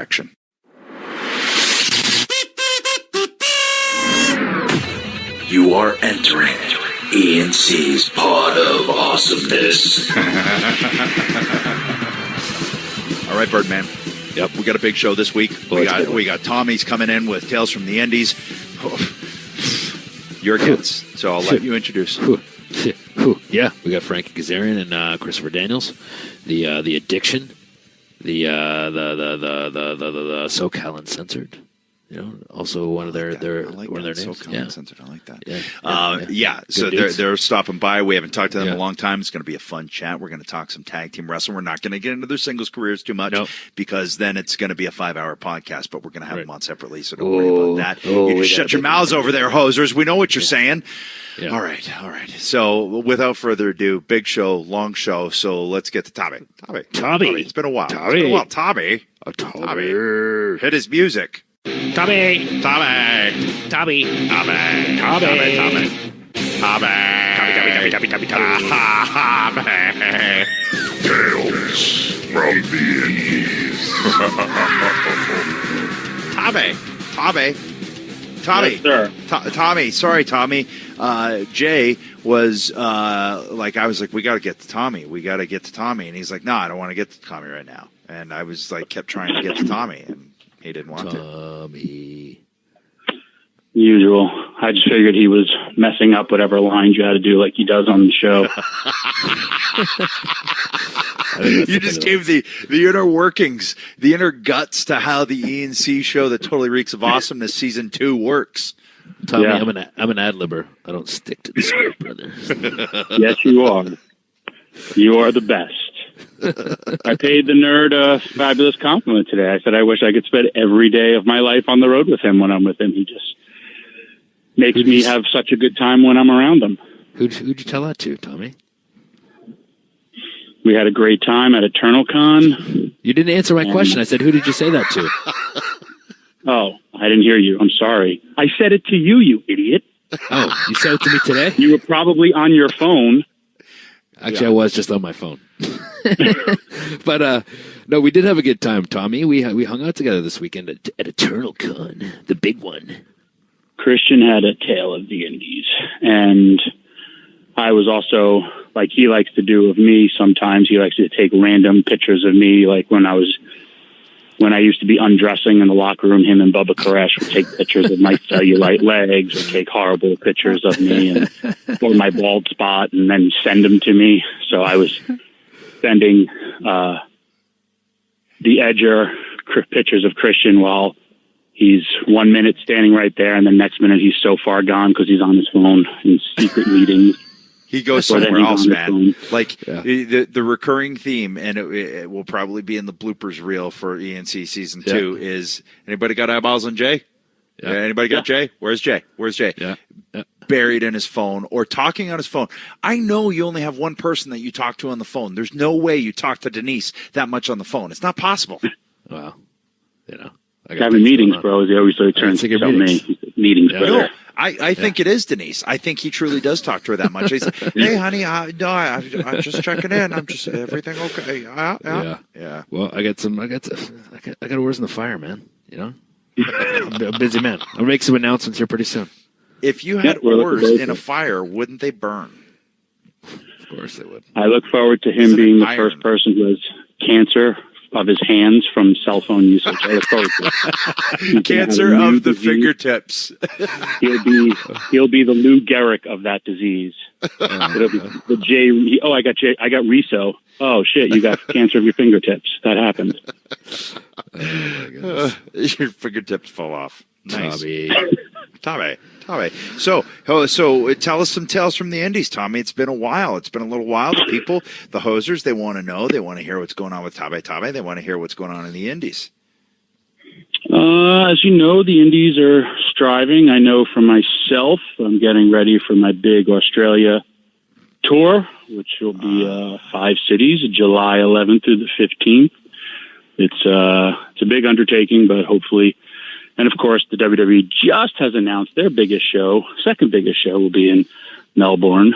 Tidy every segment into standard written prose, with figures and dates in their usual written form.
direction. You are entering E&C's Pod of Awesomeness. All right, Birdman. Yep, we got a big show this week. We got Tommy's coming in with Tales from the Indies. Your kids, so I'll let you introduce. Yeah, we got Frankie Kazarian and Christopher Daniels. The Addiction, the SoCal Uncensored. You know, also one of their names. SoCal Uncensored. I like that. Yeah. So they're stopping by. We haven't talked to them in a long time. It's going to be a fun chat. We're going to talk some tag team wrestling. We're not going to get into their singles careers too much because then it's going to be a 5-hour podcast. But we're going to have them on separately, so don't worry about that. You just shut your mouths over there, hosers. We know what you're saying. Yeah. All right. So without further ado, big show, long show. So let's get to Tommy. It's been a while. Tommy. Hit his music. Tommy. Tales from the Indies. Tommy. Yes, sir. Tommy. Sorry, Tommy. Jay was I was like, we got to get to Tommy. And he's like, no, I don't want to get to Tommy right now. And I was like, kept trying to get to Tommy, and he didn't want to. Usual. I just figured he was messing up whatever lines you had to do like he does on the show. You just gave the inner workings, the inner guts to how the E&C show that totally reeks of awesomeness season 2 works. Tommy, I'm an ad-libber. I don't stick to the script, brother. Yes, you are. You are the best. I paid the nerd a fabulous compliment today. I said I wish I could spend every day of my life on the road with him when I'm with him. He just makes me have such a good time when I'm around him. Who'd you tell that to, Tommy? We had a great time at EternalCon. You didn't answer my question. I said, who did you say that to? Oh, I didn't hear you. I'm sorry. I said it to you, you idiot. Oh, you said it to me today? You were probably on your phone. Actually, I was just on my phone. But, no, we did have a good time, Tommy. We hung out together this weekend at EternalCon, the big one. Christian had a tale of the Indies, and I was also, like he likes to do of me sometimes, he likes to take random pictures of me, like when I used to be undressing in the locker room, him and Bubba Koresh would take pictures of my cellulite legs or take horrible pictures of me or my bald spot and then send them to me. So I was sending the edger pictures of Christian while he's 1 minute standing right there, and the next minute he's so far gone because he's on his phone in secret meetings. He goes somewhere else, man. Like the recurring theme, and it will probably be in the bloopers reel for E&C season 2. Is anybody got eyeballs on Jay? Yeah. Anybody got Jay? Where's Jay? Yeah. Buried in his phone or talking on his phone. I know you only have one person that you talk to on the phone. There's no way you talk to Denise that much on the phone. It's not possible. Well, having meetings, bro. He always turns to tell me meetings, bro. No, I think it is Denise. I think he truly does talk to her that much. He's like, hey, honey, I'm just checking in. I'm just everything okay? Yeah. Well, I got oars in the fire, man. You know, I'm a busy man. I'll make some announcements here pretty soon. If you had oars in a fire, wouldn't they burn? Of course they would. I look forward to him being the first person who has cancer of his hands from cell phone usage. I look forward to it. Cancer of the fingertips. He'll be the Lou Gehrig of that disease. It'll be the J. Oh, I got Riso. Oh shit, you got cancer of your fingertips. That happened. Your fingertips fall off. Nice. Tommy. So tell us some tales from the Indies, Tommy. It's been a while. It's been a little while. The people, the hosers, they want to know. They want to hear what's going on with Tommy. They want to hear what's going on in the Indies. As you know, the Indies are striving. I know for myself, I'm getting ready for my big Australia tour, which will be 5 cities, July 11th through the 15th. It's a big undertaking, but hopefully. And, of course, the WWE just has announced their second biggest show will be in Melbourne.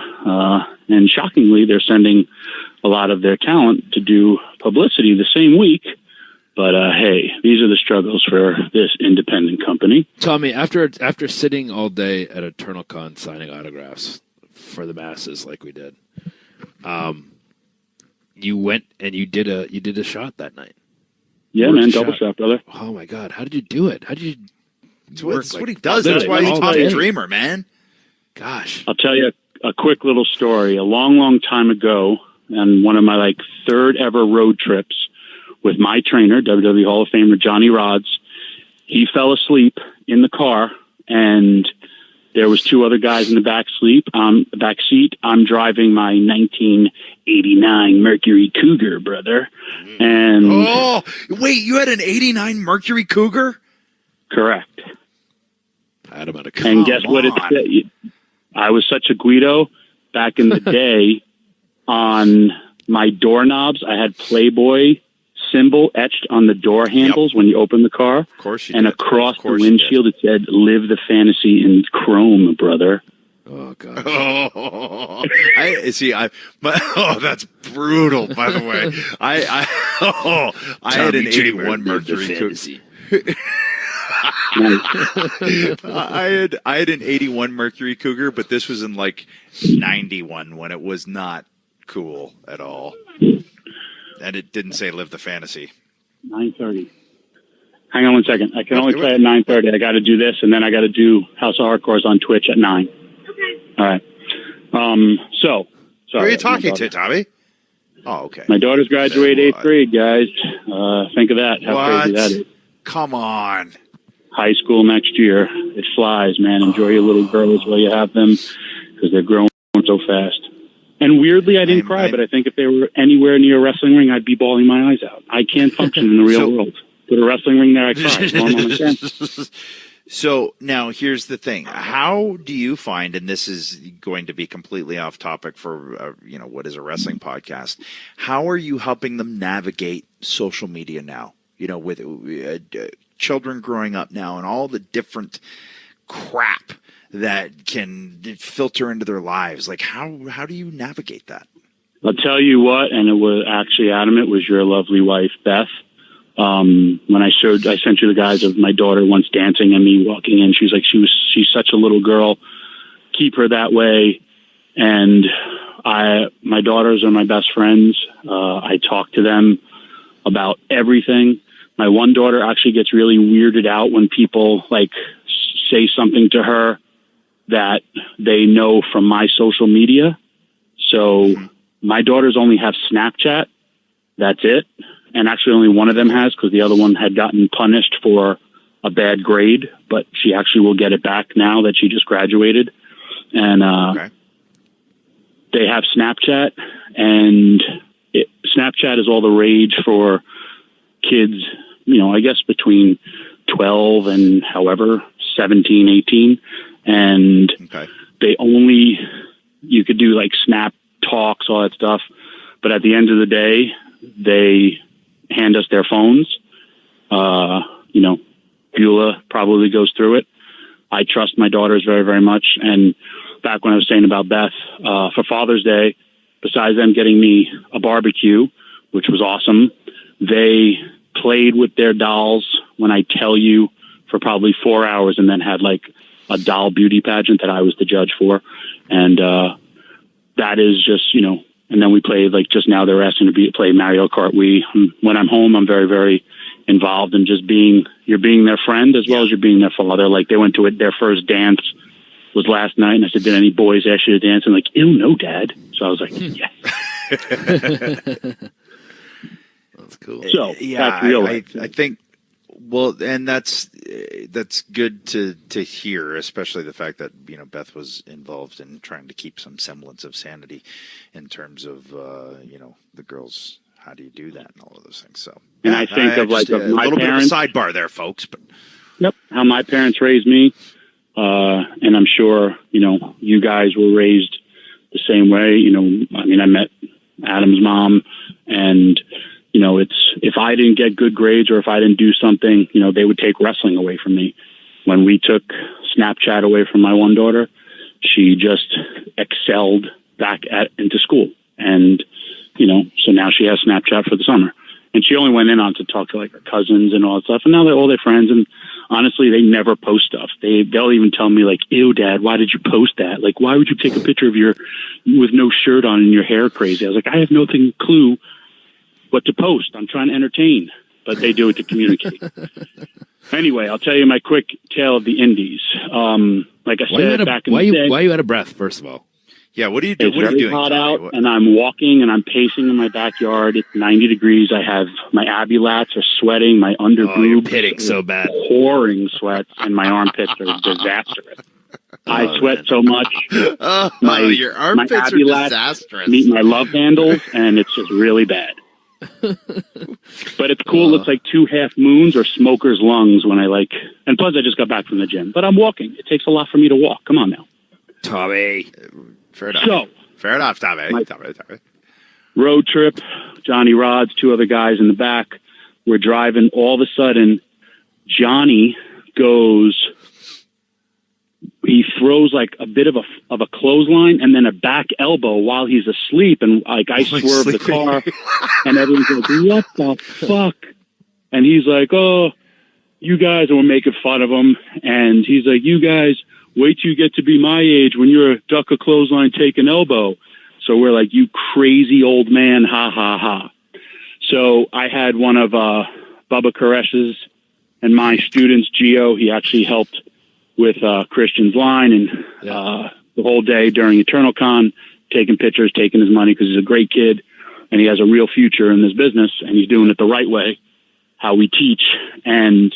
And shockingly, they're sending a lot of their talent to do publicity the same week But hey, these are the struggles for this independent company. Tommy, after sitting all day at Eternal Con signing autographs for the masses like we did, you went and you did a shot that night. Yeah, man, double shot, brother. Oh my God, how did you do it? How did you? That's what he does. That's why he's Tommy Dreamer, man. Gosh, I'll tell you a quick little story. A long, long time ago, on one of my third ever road trips with my trainer, WWE Hall of Famer Johnny Rods, he fell asleep in the car, and there was two other guys in the back seat. I'm driving my 1989 Mercury Cougar, brother. And oh, wait, you had an 89 Mercury Cougar? Correct. and guess what it said? I was such a Guido back in the day. On my doorknobs, I had Playboy symbol etched on the door handles when you open the car. Of course you and did. across the windshield it said, "Live the fantasy in chrome, brother." Oh God! That's brutal. By the way, I had an 81 Mercury Cougar. I had an 81 Mercury Cougar, but this was in 91 when it was not cool at all, and it didn't say "Live the Fantasy." 9:30. Hang on one second. I can only play at 9:30. I got to do this, and then I got to do House of Hardcores on Twitch at 9. Okay. All right. Sorry. Who are you talking to, Tommy? Oh, okay. My daughter's graduating 8th grade, guys. Think of that. How crazy that is. Come on. High school next year. It flies, man. Enjoy your little girls while you have them, because they're growing so fast. And weirdly, I didn't cry, but I think if they were anywhere near a wrestling ring, I'd be bawling my eyes out. I can't function in the real world. Put a wrestling ring there, I cry. So now here's the thing. How do you find, and this is going to be completely off topic for, what is a wrestling podcast, how are you helping them navigate social media now? With children growing up now and all the different crap that can filter into their lives. How do you navigate that? I'll tell you what, and it was actually, Adam, it was your lovely wife, Beth. When I sent you the guys of my daughter once dancing and me walking in, she's like, she's such a little girl. Keep her that way. And my daughters are my best friends. I talk to them about everything. My one daughter actually gets really weirded out when people say something to her that they know from my social media. So my daughters only have Snapchat. That's it. And actually only one of them has, because the other one had gotten punished for a bad grade, but she actually will get it back now that she just graduated. And they have Snapchat, and Snapchat is all the rage for kids, I guess between 12 and 17, 18. And you could do Snap talks, all that stuff. But at the end of the day, they hand us their phones. Beulah probably goes through it. I trust my daughters very, very much. And back when I was saying about Beth, for Father's Day, besides them getting me a barbecue, which was awesome, they played with their dolls, when I tell you, for probably 4 hours, and then had a doll beauty pageant that I was the judge for. And that is just, and then we played, just now they're asking to play Mario Kart Wii. When I'm home, I'm very, very involved in just you're being their friend as well as you're being their father. They went to their first dance was last night, and I said, "Did any boys ask you to dance?" And ew, no, Dad. So I was like, yeah. That's cool. So yeah, that's real life. I think, well, and that's good to hear, especially the fact that Beth was involved in trying to keep some semblance of sanity in terms of the girls. How do you do that and all of those things? So, and I think of my little parents. Bit of a sidebar there, folks. But yep, how my parents raised me, and I'm sure you guys were raised the same way. I met Adam's mom, and it's, if I didn't get good grades or if I didn't do something, they would take wrestling away from me. When we took Snapchat away from my one daughter, she just excelled back into school. And, so now she has Snapchat for the summer. And she only went in on to talk to like her cousins and all that stuff. And now they're all their friends. And honestly, they never post stuff. They'll even tell me like, ew, Dad, why did you post that? Like, why would you take a picture of you with no shirt on and your hair crazy? I was like, I have no clue what to post. I'm trying to entertain, but they do it to communicate. Anyway, I'll tell you my quick tale of the Indies. Like I said, back in the day. Why are you out of breath, first of all? Yeah, what are you doing? It's very hot out, and I'm walking and I'm pacing in my backyard. It's 90 degrees. I have my abulats are sweating. My underboobs pitting so bad, pouring sweats, and my armpits are disastrous. I sweat so much. Your armpits my are disastrous. Meet my love handles, and it's just really bad. But it's cool. It's like 2 half moons or smoker's lungs when and plus I just got back from the gym. But I'm walking. It takes a lot for me to walk. Come on now. Tommy. Fair enough. So, fair enough, Tommy. Road trip, Johnny Rods, 2 other guys in the back. We're driving. All of a sudden, Johnny goes, he throws like a bit of a clothesline and then a back elbow while he's asleep. And like I swerve the car and everyone's like, what the fuck? And he's like, oh, you guys, and we're making fun of him. And he's like, you guys, wait till you get to be my age when you're a duck a clothesline, take an elbow. So we're like, you crazy old man, ha, ha, ha. So I had one of Bubba Koresh's and my students, Gio. He actually helped with Christian's line and the whole day during EternalCon, taking pictures, taking his money because he's a great kid and he has a real future in this business and he's doing it the right way, how we teach. And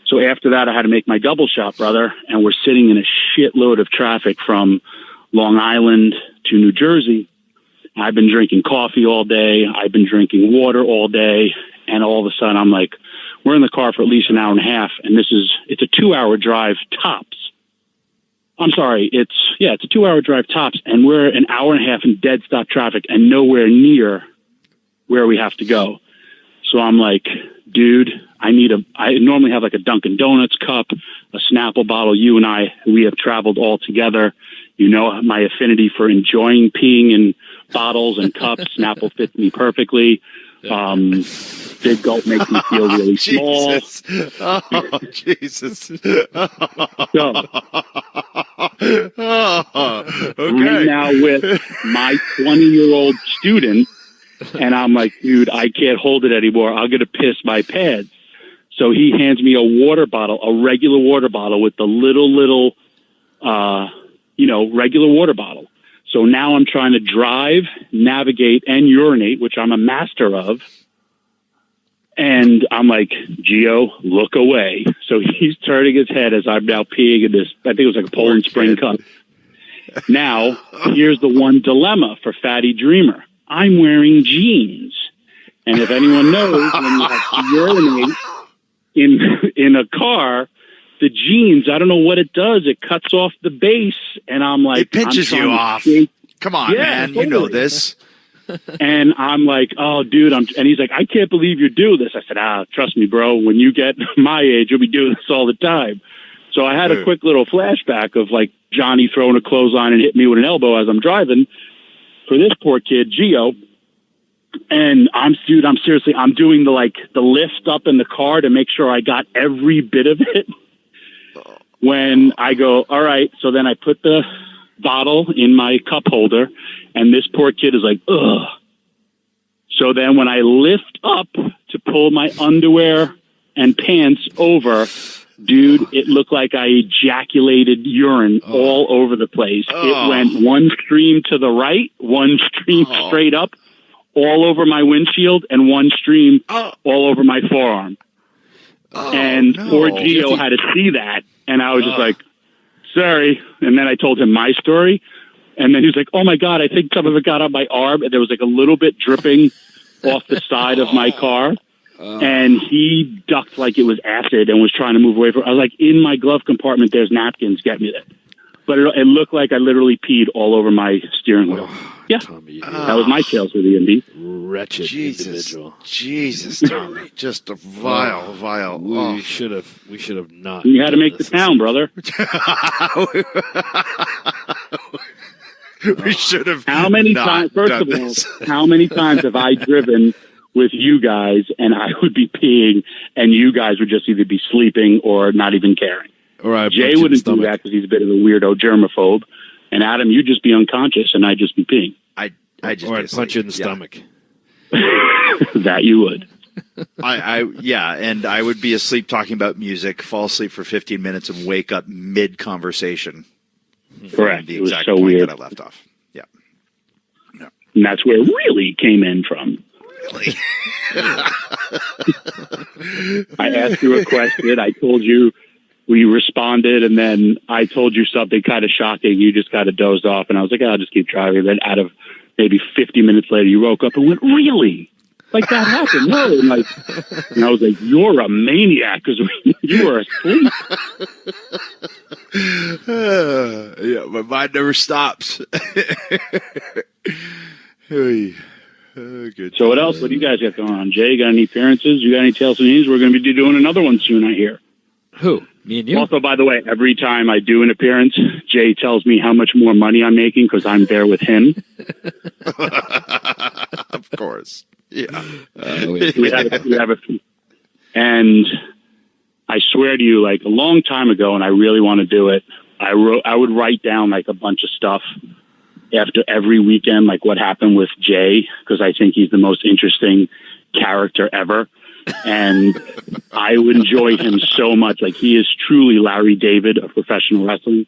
so after that, I had to make my double shot, brother, and we're sitting in a shitload of traffic from Long Island to New Jersey. I've been drinking coffee all day. I've been drinking water all day. And all of a sudden, I'm like, we're in the car for at least an hour and a half, and it's a 2-hour drive tops. I'm sorry, it's a 2-hour drive tops, and we're an hour and a half in dead stop traffic and nowhere near where we have to go. So I'm like, dude, I normally have like a Dunkin' Donuts cup, a Snapple bottle. You and I, we have traveled all together. You know my affinity for enjoying peeing in bottles and cups. Snapple fits me perfectly. Big gulp makes me feel really small. Oh, Jesus. I'm now with my 20-year-old student, and I'm like, dude, I can't hold it anymore. I'm going to piss my pants. So he hands me a water bottle, a regular water bottle with the little, regular water bottle. So now I'm trying to drive, navigate, and urinate, which I'm a master of. And I'm like, Gio, look away. So he's turning his head as I'm now peeing in this, I think it was like a Poland Spring cup. Now, here's the one dilemma for Fatty Dreamer. I'm wearing jeans. And if anyone knows, when you have to urinate in a car, the jeans, I don't know what it does. It cuts off the base. And I'm like, it pinches you off. Come on, man. Totally. You know this. And I'm like, oh, dude. And he's like, I can't believe you do this. I said, trust me, bro. When you get my age, you'll be doing this all the time. So I had a quick little flashback of like Johnny throwing a clothesline and hitting me with an elbow as I'm driving for this poor kid, Gio. And I'm doing the lift up in the car to make sure I got every bit of it. When I go, all right. So then I put the bottle in my cup holder, and this poor kid is like, ugh. So then when I lift up to pull my underwear and pants over, dude, it looked like I ejaculated urine all over the place. It went one stream to the right, one stream straight up, all over my windshield, and one stream all over my forearm. Poor Gio had to see that, and I was just like, sorry. And then I told him my story, and then he was like, oh my God, I think some of it got on my arm, and there was like a little bit dripping off the side of my car. And he ducked like it was acid and was trying to move away from it. I was like, in my glove compartment, there's napkins, get me that. But it looked like I literally peed all over my steering wheel. Yeah, Tommy, that was my tales with the Indies. Wretched individual. Jesus, Tommy, just a vile. We should have not. You had to make the town, brother. We should have. How many times? First of all, how many times have I driven with you guys, and I would be peeing, and you guys would just either be sleeping or not even caring. Or Jay wouldn't do that because he's a bit of a weirdo germaphobe, and Adam, you'd just be unconscious, and I'd just be peeing. I'd punch you in the stomach. That you would. And I would be asleep talking about music, fall asleep for 15 minutes, and wake up mid-conversation. Correct. The it was exact so point weird. that I left off. Yeah. And that's where really came in from. Really? I asked you a question. I told you, we responded, and then I told you something kind of shocking. You just kind of dozed off, and I was like, I'll just keep driving. Then out of maybe 50 minutes later, you woke up and went, really? Like, that happened? No. And I was like, you're a maniac because you were asleep. Yeah, my mind never stops. Good. So what else? What do you guys got going on? Jay, got any appearances? You got any Tales and News? We're going to be doing another one soon, I hear. Who? Me and you? Also, by the way, every time I do an appearance, Jay tells me how much more money I'm making because I'm there with him. Of course. Yeah. We have a few. And I swear to you, like a long time ago, and I really want to do it, I would write down like a bunch of stuff after every weekend, like what happened with Jay, because I think he's the most interesting character ever. And I would enjoy him so much. Like, he is truly Larry David of professional wrestling.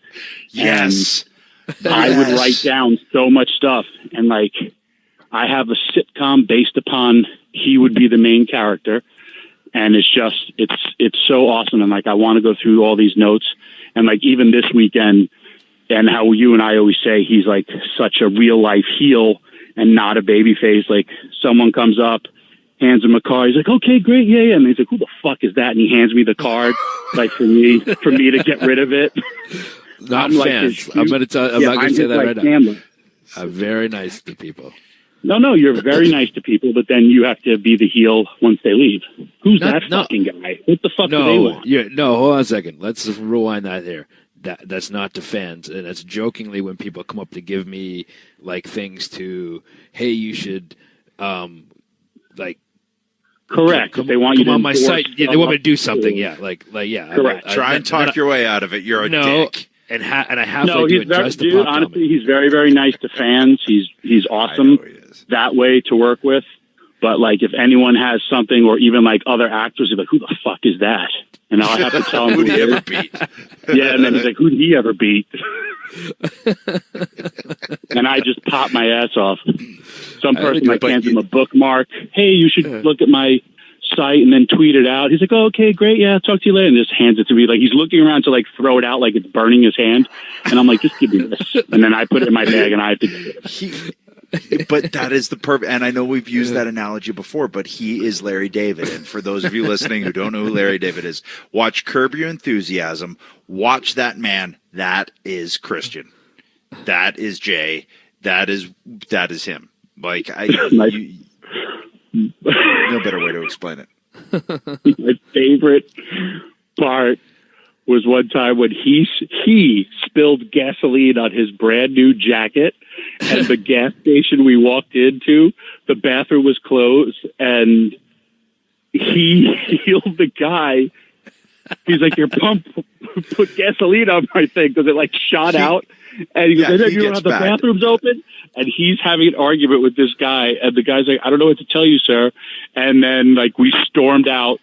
Yes. And I would write down so much stuff. And like, I have a sitcom based upon he would be the main character. And it's just, it's so awesome. And like, I want to go through all these notes. And like, even this weekend, and how you and I always say he's like such a real life heel and not a baby face. Like, someone comes up, hands him a card. He's like, okay, great. Yeah. And he's like, who the fuck is that? And he hands me the card, like for me to get rid of it. Not fans. I'm going to tell, I'm not going to say that right now. I'm very nice to people. No, you're very nice to people, but then you have to be the heel once they leave. Who's that fucking guy? What the fuck do they want? No, hold on a second. Let's just rewind that here. That's not to fans, and that's jokingly when people come up to give me like things to, hey, you should, like. Correct. Come, they want come you to on my site. Yeah, they want me to do something. Yeah, yeah. Correct. Try and talk your way out of it. You're a dick. And I have to do it just to pop honestly, comedy. he's very, very nice to fans. He's awesome that way to work with. But like, if anyone has something, or even like other actors, he's like, who the fuck is that? And I'll have to tell him who did he ever beat. Yeah, and then he's like, who did he ever beat? And I just pop my ass off. Some person like hands him a bookmark. Hey, you should look at my site, and then tweet it out. He's like, oh, okay, great, yeah, talk to you later. And just hands it to me. Like, he's looking around to like throw it out like it's burning his hand. And I'm like, just give me this. And then I put it in my bag, and I have to get it. But that is the perfect, and I know we've used that analogy before, but he is Larry David. And for those of you listening who don't know who Larry David is, watch Curb Your Enthusiasm. Watch that man. That is Christian. That is Jay. That is him. Like, no better way to explain it. My favorite part was one time when he spilled gasoline on his brand new jacket, and the gas station we walked into, the bathroom was closed, and he healed the guy. He's like, your pump put gasoline on my thing because it like shot out. And he goes, you don't have the bathrooms open? And he's having an argument with this guy, and the guy's like, I don't know what to tell you, sir. And then like we stormed out,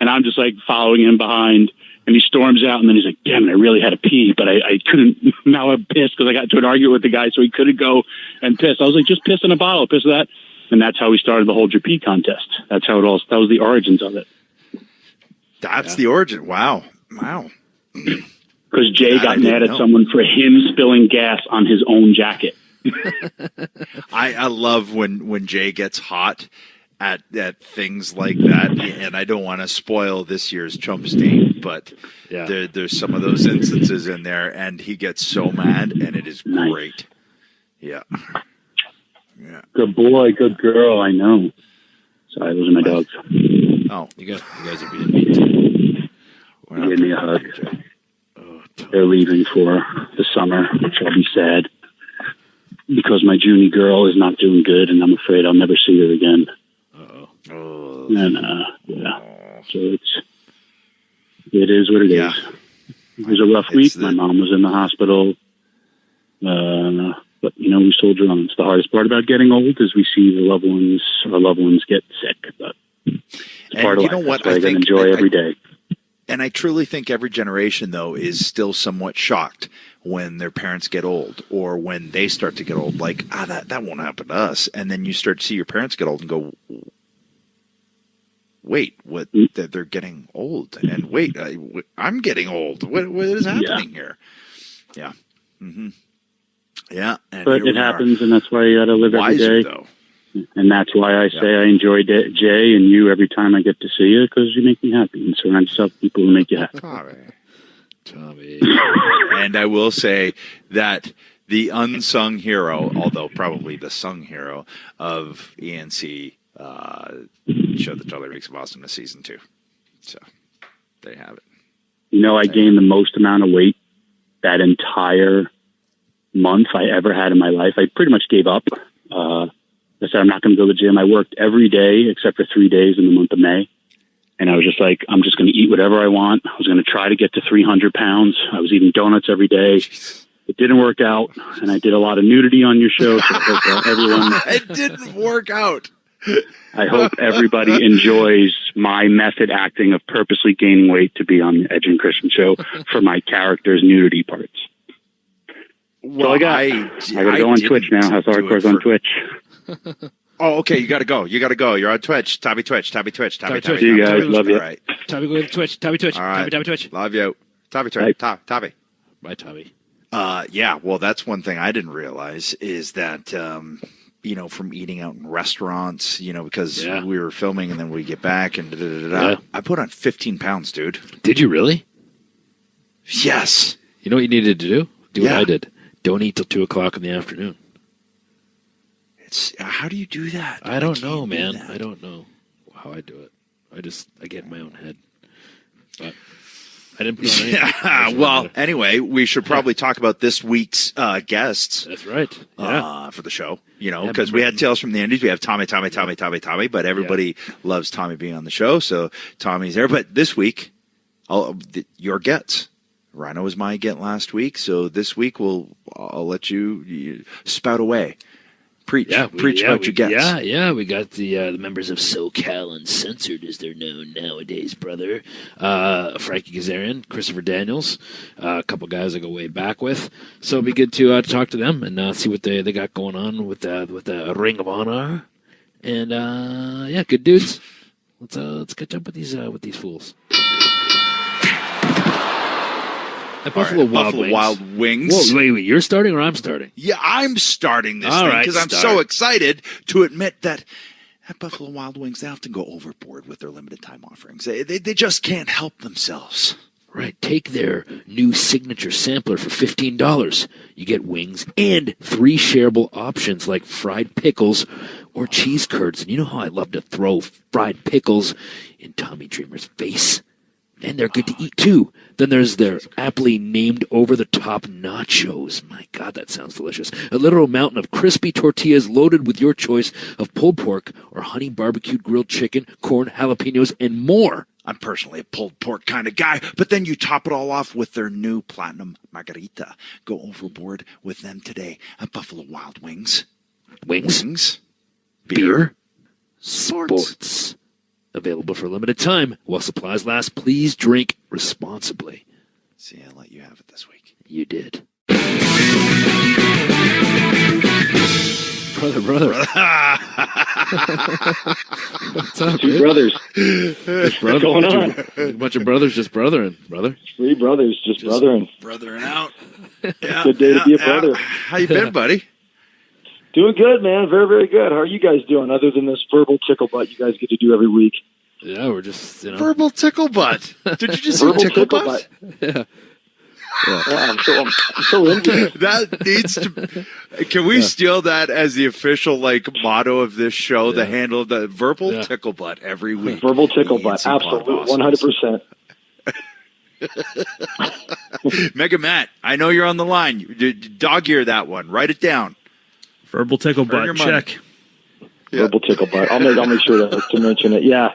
and I'm just like following him behind. And he storms out, and then he's like, damn it, I really had to pee, but I couldn't. Now I'm pissed because I got into an argument with the guy, so he couldn't go and piss. I was like, just piss in a bottle, piss that. And that's how we started the whole Pee contest. That's how that was the origins of it. That's the origin. Wow. Because Jay got mad at someone for him spilling gas on his own jacket. I love when Jay gets hot at things like that, and I don't want to spoil this year's Chump Stain, but there's some of those instances in there, and he gets so mad, and it is great. Yeah. Good boy, good girl. I know. Sorry, those are my dogs. Oh, you guys are being mean too. Give me a hug. They're leaving for the summer, which I'll be sad because my Junie girl is not doing good, and I'm afraid I'll never see her again. And so it is what it is. It was a rough week. My mom was in the hospital, but we soldier on. It's the hardest part about getting old is we see our loved ones get sick. But it's part of life. That's what I can enjoy every day. And I truly think every generation, though, is still somewhat shocked when their parents get old or when they start to get old. Like, that won't happen to us. And then you start to see your parents get old and go, wait, what? They're getting old. And wait, I'm getting old. What is happening here? Yeah. Mm-hmm. Yeah. And but it happens, and that's why you got to live every day. Though. And that's why I say I enjoy Jay and you every time I get to see you, because you make me happy and surround yourself with people who make you happy. Tommy. And I will say that the unsung hero, although probably the sung hero of E&C show the Totally Weeks of Awesomeness Season 2. So there you have it. I gained the most amount of weight that entire month I ever had in my life. I pretty much gave up. I said, I'm not going to go to the gym. I worked every day except for 3 days in the month of May. And I was just like, I'm just going to eat whatever I want. I was going to try to get to 300 pounds. I was eating donuts every day. It didn't work out. And I did a lot of nudity on your show. So I hope everyone... It didn't work out. I hope everybody enjoys my method acting of purposely gaining weight to be on the Edge and Christian show for my character's nudity parts. Well, I gotta go on Twitch now. How's Hardcore's on Twitch? Oh, okay. You gotta go. You're on Twitch. Tabby Twitch. See you guys. Love you. All right. Tabby, go to Twitch. Tabby Twitch. All right. Tabby Twitch. Love you. Tabby Twitch. Tabby. Bye, Tabby. Yeah. Well, that's one thing I didn't realize is that, from eating out in restaurants, because we were filming and then we get back and I put on 15 pounds, dude. Did you really? Yes. You know what you needed to do? Do what I did. Don't eat till 2 o'clock in the afternoon. How do you do that? I don't know, man. I don't know how I do it. I get in my own head. But I didn't put on anything. Well, anyway, we should probably talk about this week's guests. That's right. For the show, because we had Tales from the Indies. We have Tommy, but everybody loves Tommy being on the show, so Tommy's there. But this week, your gets. Rhino was my get last week, so this week I'll let you spout away. Preach about your gets. Yeah, we got the members of SoCal Uncensored, as they're known nowadays, brother. Frankie Kazarian, Christopher Daniels, a couple guys I go way back with. So it'll be good to talk to them and see what they got going on with the Ring of Honor. And good dudes. Let's catch up with these fools. At Buffalo Wild Wings. Whoa, wait, you're starting or I'm starting? Yeah, I'm starting this thing because I'm so excited to admit that at Buffalo Wild Wings, they often go overboard with their limited time offerings. They just can't help themselves. Right. Take their new signature sampler for $15. You get wings and 3 shareable options like fried pickles or cheese curds. And you know how I love to throw fried pickles in Tommy Dreamer's face? And they're good to eat, too. Then there's their aptly named over-the-top nachos. My God, that sounds delicious. A literal mountain of crispy tortillas loaded with your choice of pulled pork or honey barbecued grilled chicken, corn, jalapenos, and more. I'm personally a pulled pork kind of guy, but then you top it all off with their new Platinum Margarita. Go overboard with them today at Buffalo Wild Wings. Wings? Beer? Sports. Available for a limited time. While supplies last, please drink responsibly. See, I let you have it this week. You did. Brother. What's up, Two dude? brothers. What's going on? A bunch of brothers just brothering, brother. 3 brothers just brothering. Brothering out. Yeah, Good day to be a brother. How you been, buddy? Doing good, man. Very, very good. How are you guys doing? Other than this verbal tickle butt you guys get to do every week. Yeah, we're just, Verbal tickle butt. Did you just say tickle butt? Yeah. I'm so into it. That needs to. Can we steal that as the official motto of this show? The handle, the verbal tickle butt every week. Verbal tickle butt, absolutely, 100%. Mega Matt, I know you're on the line. Dog ear that one. Write it down. Verbal tickle butt, check. Verbal tickle butt. I'll make sure to mention it. Yeah.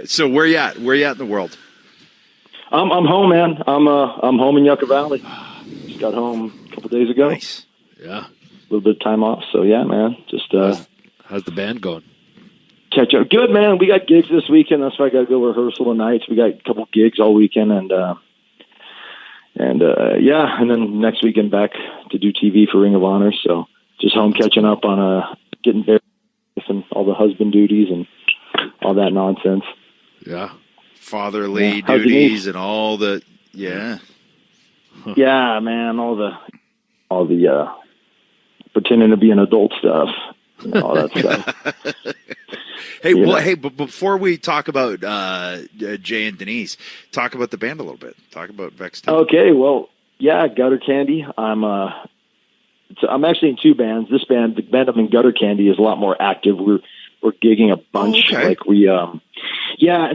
So where you at? Where you at in the world? I'm home, man. I'm home in Yucca Valley. Just got home a couple days ago. Nice. Yeah. A little bit of time off. So yeah, man. Just how's the band going? Catch up. Good, man. We got gigs this weekend. That's why I got to go rehearsal tonight. So we got a couple gigs all weekend, and then next weekend back to do TV for Ring of Honor. So just home catching up on getting there and all the husband duties and all that nonsense. Yeah. Fatherly duties and all the Yeah, man. All the pretending to be an adult stuff. All that stuff. Hey, but before we talk about Jay and Denise, talk about the band a little bit. Talk about Vex 10. Okay, well, yeah, Gutter Candy. I'm actually in two bands. This band, the band I'm in, Gutter Candy, is a lot more active. We're gigging a bunch. Okay. Like and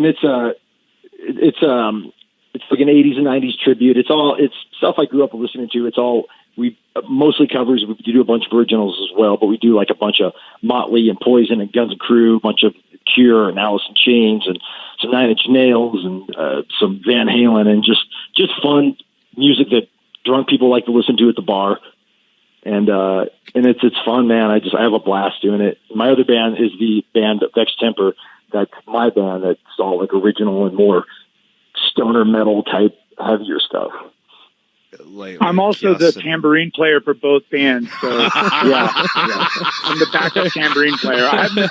it's like an 80s and 90s tribute. It's stuff I grew up listening to. It's all we mostly covers. We do a bunch of originals as well, but we do like a bunch of Motley and Poison and Guns N' Crew, a bunch of Cure and Alice in Chains and some Nine Inch Nails and some Van Halen and just fun music that drunk people like to listen to at the bar. And it's fun, man. I have a blast doing it. My other band is the band Vex Temper. That's my band. That's all like original and more stoner metal type heavier stuff. I'm also the tambourine player for both bands. So yeah. I'm the backup tambourine player. I haven't been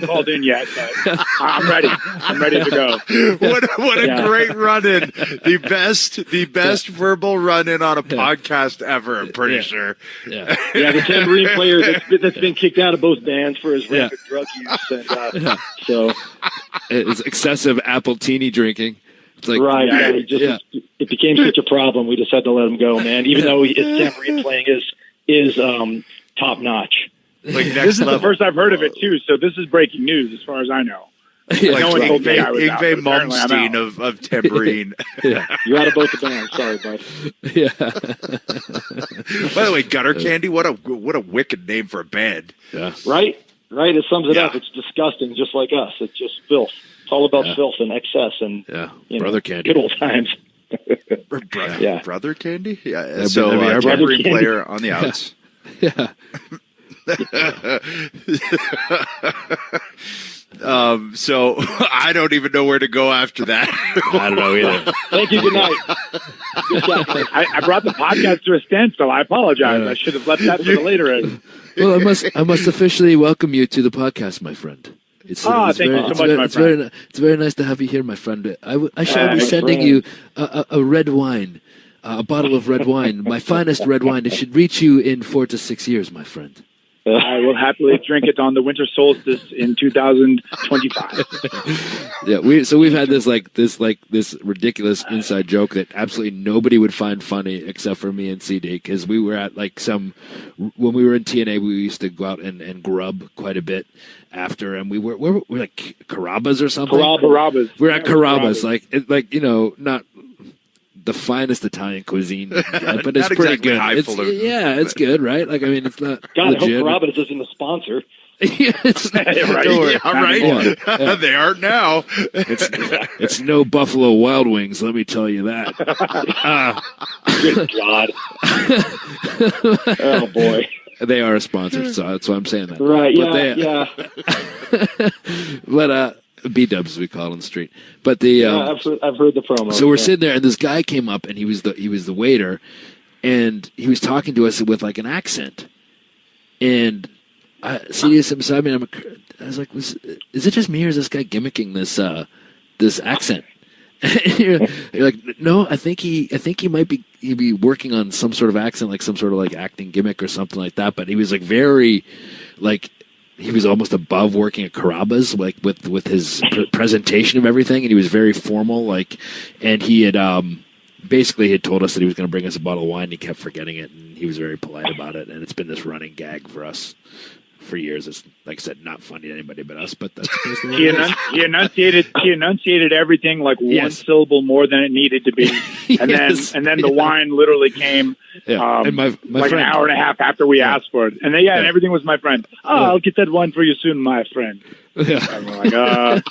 called in yet, but I'm ready. I'm ready to go. What a great run-in. The best verbal run-in on a podcast ever, I'm pretty sure. Yeah, the tambourine player that's been kicked out of both bands for his rapid drug use. And, so it's excessive appletini drinking. It's like, right, it became such a problem. We just had to let him go, man. Even though his tambourine playing is top notch. Like this is the first I've heard of it too. So this is breaking news, as far as I know. Like no one told me I was out, Yngwie but apparently I'm Malmsteen out. of tambourine. You're out of both the bands. Sorry, bud. Yeah. By the way, Gutter Candy, what a wicked name for a band. Yeah. Right. It sums it up. It's disgusting, just like us. It's just filth. It's all about filth and excess and Brother Candy. Good old times. Brother Candy? Yeah. That'd So be our brother tambourine Candy. player on the outs. Yeah. So I don't even know where to go after that. I don't know either. Thank you. Good night. I brought the podcast to a standstill. I apologize. I should have left that for the later end. Well, I must officially welcome you to the podcast, my friend. It's thank you so much, my friend. It's very nice to have you here, my friend. I shall be my sending friend. you a red wine, a bottle of red wine, my finest red wine. It should reach you in 4 to 6 years, my friend. I will happily drink it on the winter solstice in 2025. Yeah, we've had this ridiculous inside joke that absolutely nobody would find funny except for me and CD, because we were at when we were in TNA, we used to go out and grub quite a bit after, and we were like Carrabba's or something. Carrabba's. We're at Carrabba's, like not the finest Italian cuisine, but it's pretty exactly good. It's good, right? Like, I mean, it's not God, I hope legit. Carrabba's isn't a sponsor. It's not, Right. don't worry. All right. Yeah. They aren't now. It's no Buffalo Wild Wings, let me tell you that. Good God. Oh, boy. They are a sponsor, so that's why I'm saying that. Right, But but B-dubs, as we call it on the street. But I've heard the promo. so we're sitting there, and this guy came up, and he was the waiter, and he was talking to us with like an accent. And CD sat beside me, and I was like, is it just me, or is this guy gimmicking this accent? And you're like, no, I think he might be working on some sort of accent, like some sort of like acting gimmick or something like that. But he was like very like. He was almost above working at Carrabba's, like with his presentation of everything, and he was very formal. Like, and he had basically had told us that he was going to bring us a bottle of wine, and he kept forgetting it, and he was very polite about it. And it's been this running gag for us for years. It's, like I said, not funny to anybody but us, but that's he enunciated everything like one syllable more than it needed to be. And then the wine literally came and my like friend, an hour and a half after we asked for it. And then, and everything was my friend. I'll get that wine for you soon, my friend. Yeah. I'm like, hey,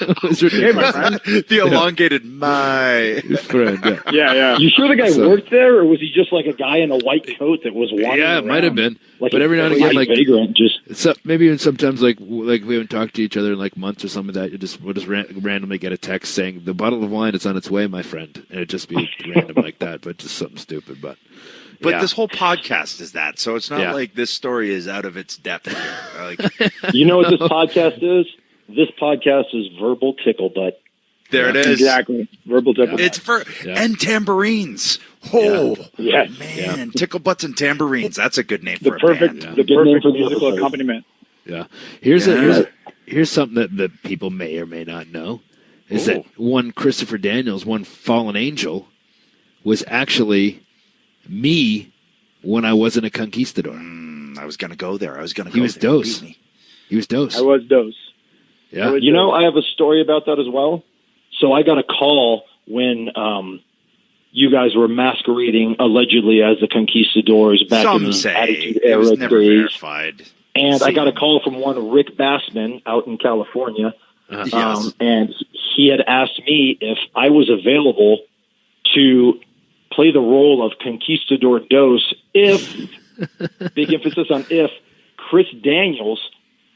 my friend. The elongated my friend. Yeah. You sure the guy worked there, or was he just like a guy in a white coat that was wandering Yeah, it around? might have been. Like but every now and again, like vagrant, maybe even sometimes, like we haven't talked to each other in like months or something like that. We'll just randomly get a text saying the bottle of wine is on its way, my friend, and it'd just be random like that, but just something stupid. But this whole podcast is that, so it's not like this story is out of its depth here. Like, you know what this podcast is? This podcast is verbal tickle butt. There it is. Exactly. Verbal tickle butt. It's and tambourines. Oh, man. Tickle butts and tambourines. That's a good name for a band. The perfect musical accompaniment. Yeah. Here's something that people may or may not know is that one Christopher Daniels, one Fallen Angel, was actually me when I wasn't a conquistador. I was going to go there. He was Dose. He was Dose. I was Dose. Yeah. You know, I have a story about that as well. So I got a call when you guys were masquerading allegedly as the conquistadors back in the Attitude Era was never days. verified. And I got a call from one Rick Bassman out in California. And he had asked me if I was available to play the role of Conquistador Dose if, big emphasis on if, Chris Daniels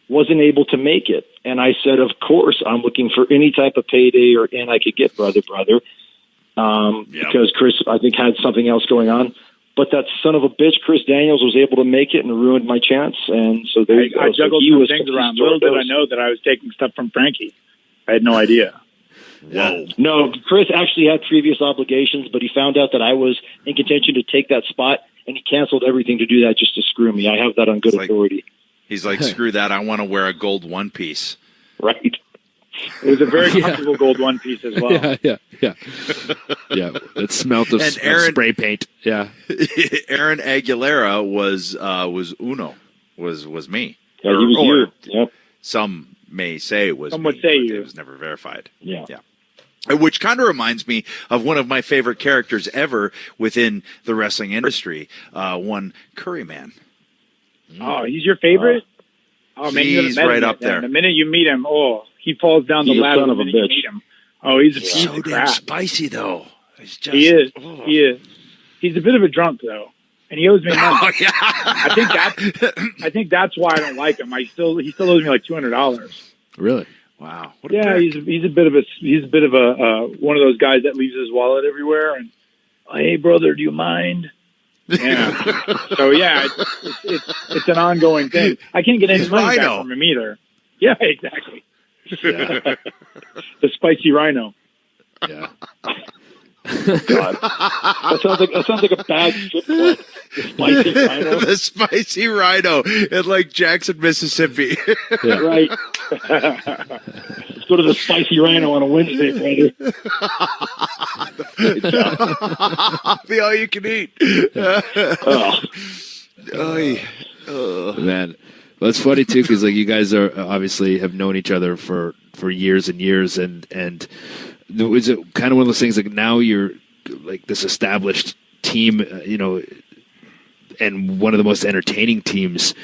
wasn't able to make it. And I said, of course, I'm looking for any type of payday or in I could get, brother. Because Chris, I think, had something else going on. But that son of a bitch, Chris Daniels, was able to make it and ruined my chance. And so there you go. I juggled some things around. Little did I know that I was taking stuff from Frankie. I had no idea. Whoa. No, Chris actually had previous obligations, but he found out that I was in contention to take that spot, and he canceled everything to do that just to screw me. I have that on good authority. He's like, screw that. I want to wear a gold one piece. Right. It was a very comfortable gold one piece as well. Yeah. It smelled of spray paint. Yeah. Aaron Aguilera was Uno. Was me. Yeah, he was you. Yep. Some may say it was. Some would say you. It was never verified. Yeah. Which kind of reminds me of one of my favorite characters ever within the wrestling industry. One Curryman. Oh, he's your favorite? Oh man, he's right up there. The minute you meet him, he falls down the ladder. Son of a bitch. You meet him. Oh, he's a piece so of damn crap. spicy though. He is. He's a bit of a drunk though, and he owes me money. Oh, yeah. I think that's why I don't like him. He still owes me like $200. Really? Wow. He's a bit of a one of those guys that leaves his wallet everywhere. And hey, brother, do you mind? Yeah. So it's an ongoing thing. I can't get any money back from him either. Yeah, exactly. Yeah. The spicy rhino. Yeah. God. That sounds like a bad strip club. The spicy rhino. The spicy rhino in like Jackson, Mississippi. Yeah. Right. Let's go to the spicy rhino on a Wednesday, brother. The all you can eat. Man. Well, it's funny too because like you guys are obviously have known each other for years and years, and was it kind of one of those things like now you're like this established team, and one of the most entertaining teams.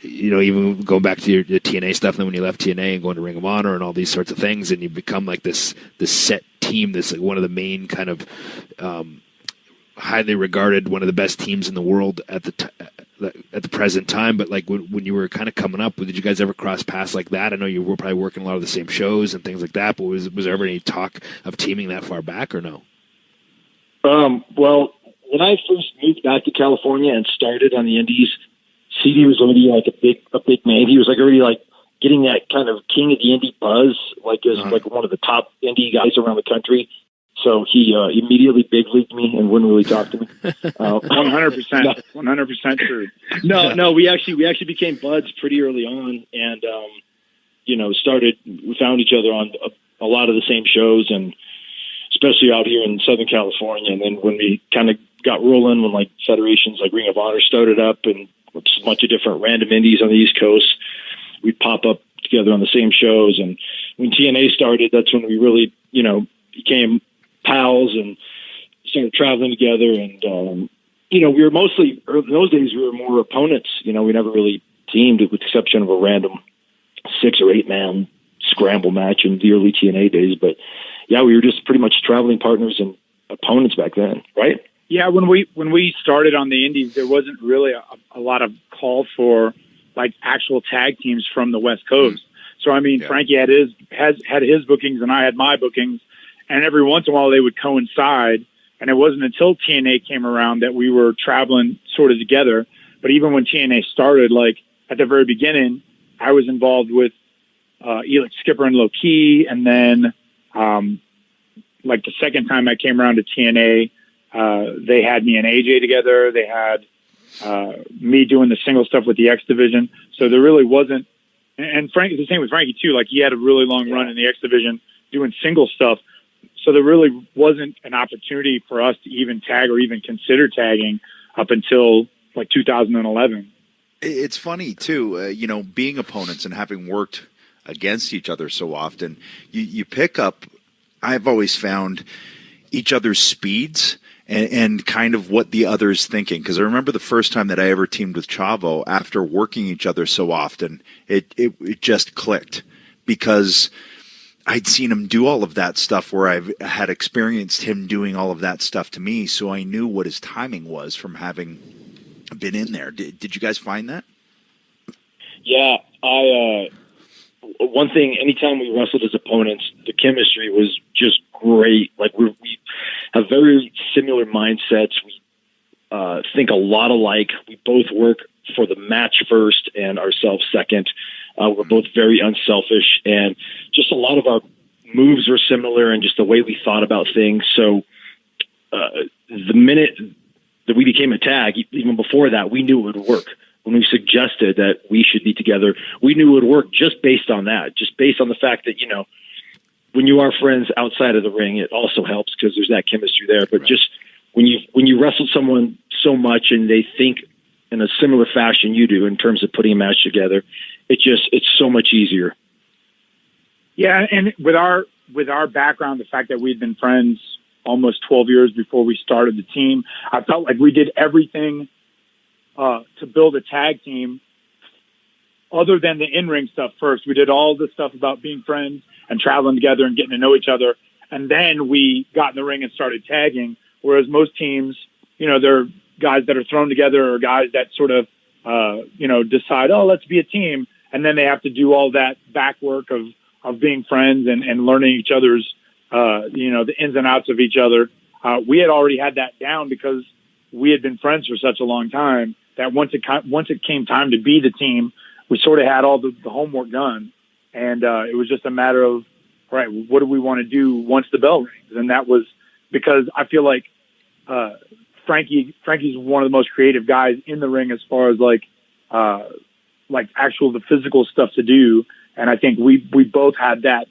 Even going back to your TNA stuff, and then when you left TNA and going to Ring of Honor and all these sorts of things, and you become like this set team, this like one of the main kind of highly regarded, one of the best teams in the world at the present time. But like when you were kind of coming up, did you guys ever cross paths like that? I know you were probably working a lot of the same shows and things like that, but was there ever any talk of teaming that far back or no? Well, when I first moved back to California and started on the Indies, CD was already like a big man. He was like already like getting that kind of king of the indie buzz, like as like one of the top indie guys around the country. So he immediately big leagued me and wouldn't really talk to me. 100% true. No, we actually became buds pretty early on, and we found each other on a lot of the same shows, and especially out here in Southern California. And then when we kind of got rolling, when like federations like Ring of Honor started up, and a bunch of different random indies on the East Coast, we'd pop up together on the same shows. And when TNA started, that's when we really, became pals and started traveling together. And, we were mostly, in those days, we were more opponents. We never really teamed, with the exception of a random 6 or 8 man scramble match in the early TNA days. But yeah, we were just pretty much traveling partners and opponents back then, right? Yeah, when we started on the indies, there wasn't really a lot of call for like actual tag teams from the West Coast. So I mean, Frankie had his bookings and I had my bookings, and every once in a while they would coincide. And it wasn't until TNA came around that we were traveling sort of together. But even when TNA started, like at the very beginning, I was involved with Elix Skipper and Low Key, and then like the second time I came around to TNA, they had me and AJ together. They had me doing the single stuff with the X Division. So there really wasn't, and Frank, the same with Frankie too. Like he had a really long run in the X Division doing single stuff. So there really wasn't an opportunity for us to even tag or even consider tagging up until like 2011. It's funny too, being opponents and having worked against each other so often, you pick up, I've always found, each other's speeds and kind of what the other's thinking. Because I remember the first time that I ever teamed with Chavo, after working each other so often, it just clicked. Because I'd seen him do all of that stuff where I had experienced him doing all of that stuff to me, so I knew what his timing was from having been in there. Did you guys find that? Yeah, one thing, anytime we wrestled as opponents, the chemistry was just great. Like we have very similar mindsets. We think a lot alike. We both work for the match first and ourselves second. We're both very unselfish, and just a lot of our moves are similar and just the way we thought about things. So the minute that we became a tag, even before that, we knew it would work. When we suggested that we should be together, we knew it would work just based on that, just based on the fact that, when you are friends outside of the ring, it also helps because there's that chemistry there. But just when you wrestle someone so much and they think in a similar fashion you do in terms of putting a match together, it's so much easier. Yeah, and with our background, the fact that we'd been friends almost 12 years before we started the team, I felt like we did everything to build a tag team other than the in-ring stuff first. We did all the stuff about being friends and traveling together and getting to know each other. And then we got in the ring and started tagging. Whereas most teams, they're guys that are thrown together or guys that sort of, decide, let's be a team. And then they have to do all that back work of being friends and learning each other's, the ins and outs of each other. We had already had that down because we had been friends for such a long time that once it came time to be the team, we sort of had all the homework done. And it was just a matter of, all right, what do we want to do once the bell rings? And that was because I feel like Frankie's one of the most creative guys in the ring as far as like actual the physical stuff to do. And I think we both had that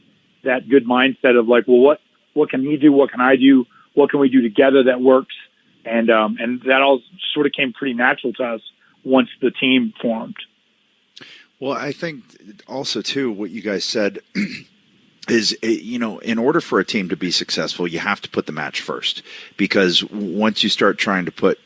good mindset of like, well, what can he do? What can I do? What can we do together that works? And that all sort of came pretty natural to us once the team formed. Well, I think also too, what you guys said is, in order for a team to be successful, you have to put the match first, because once you start trying to put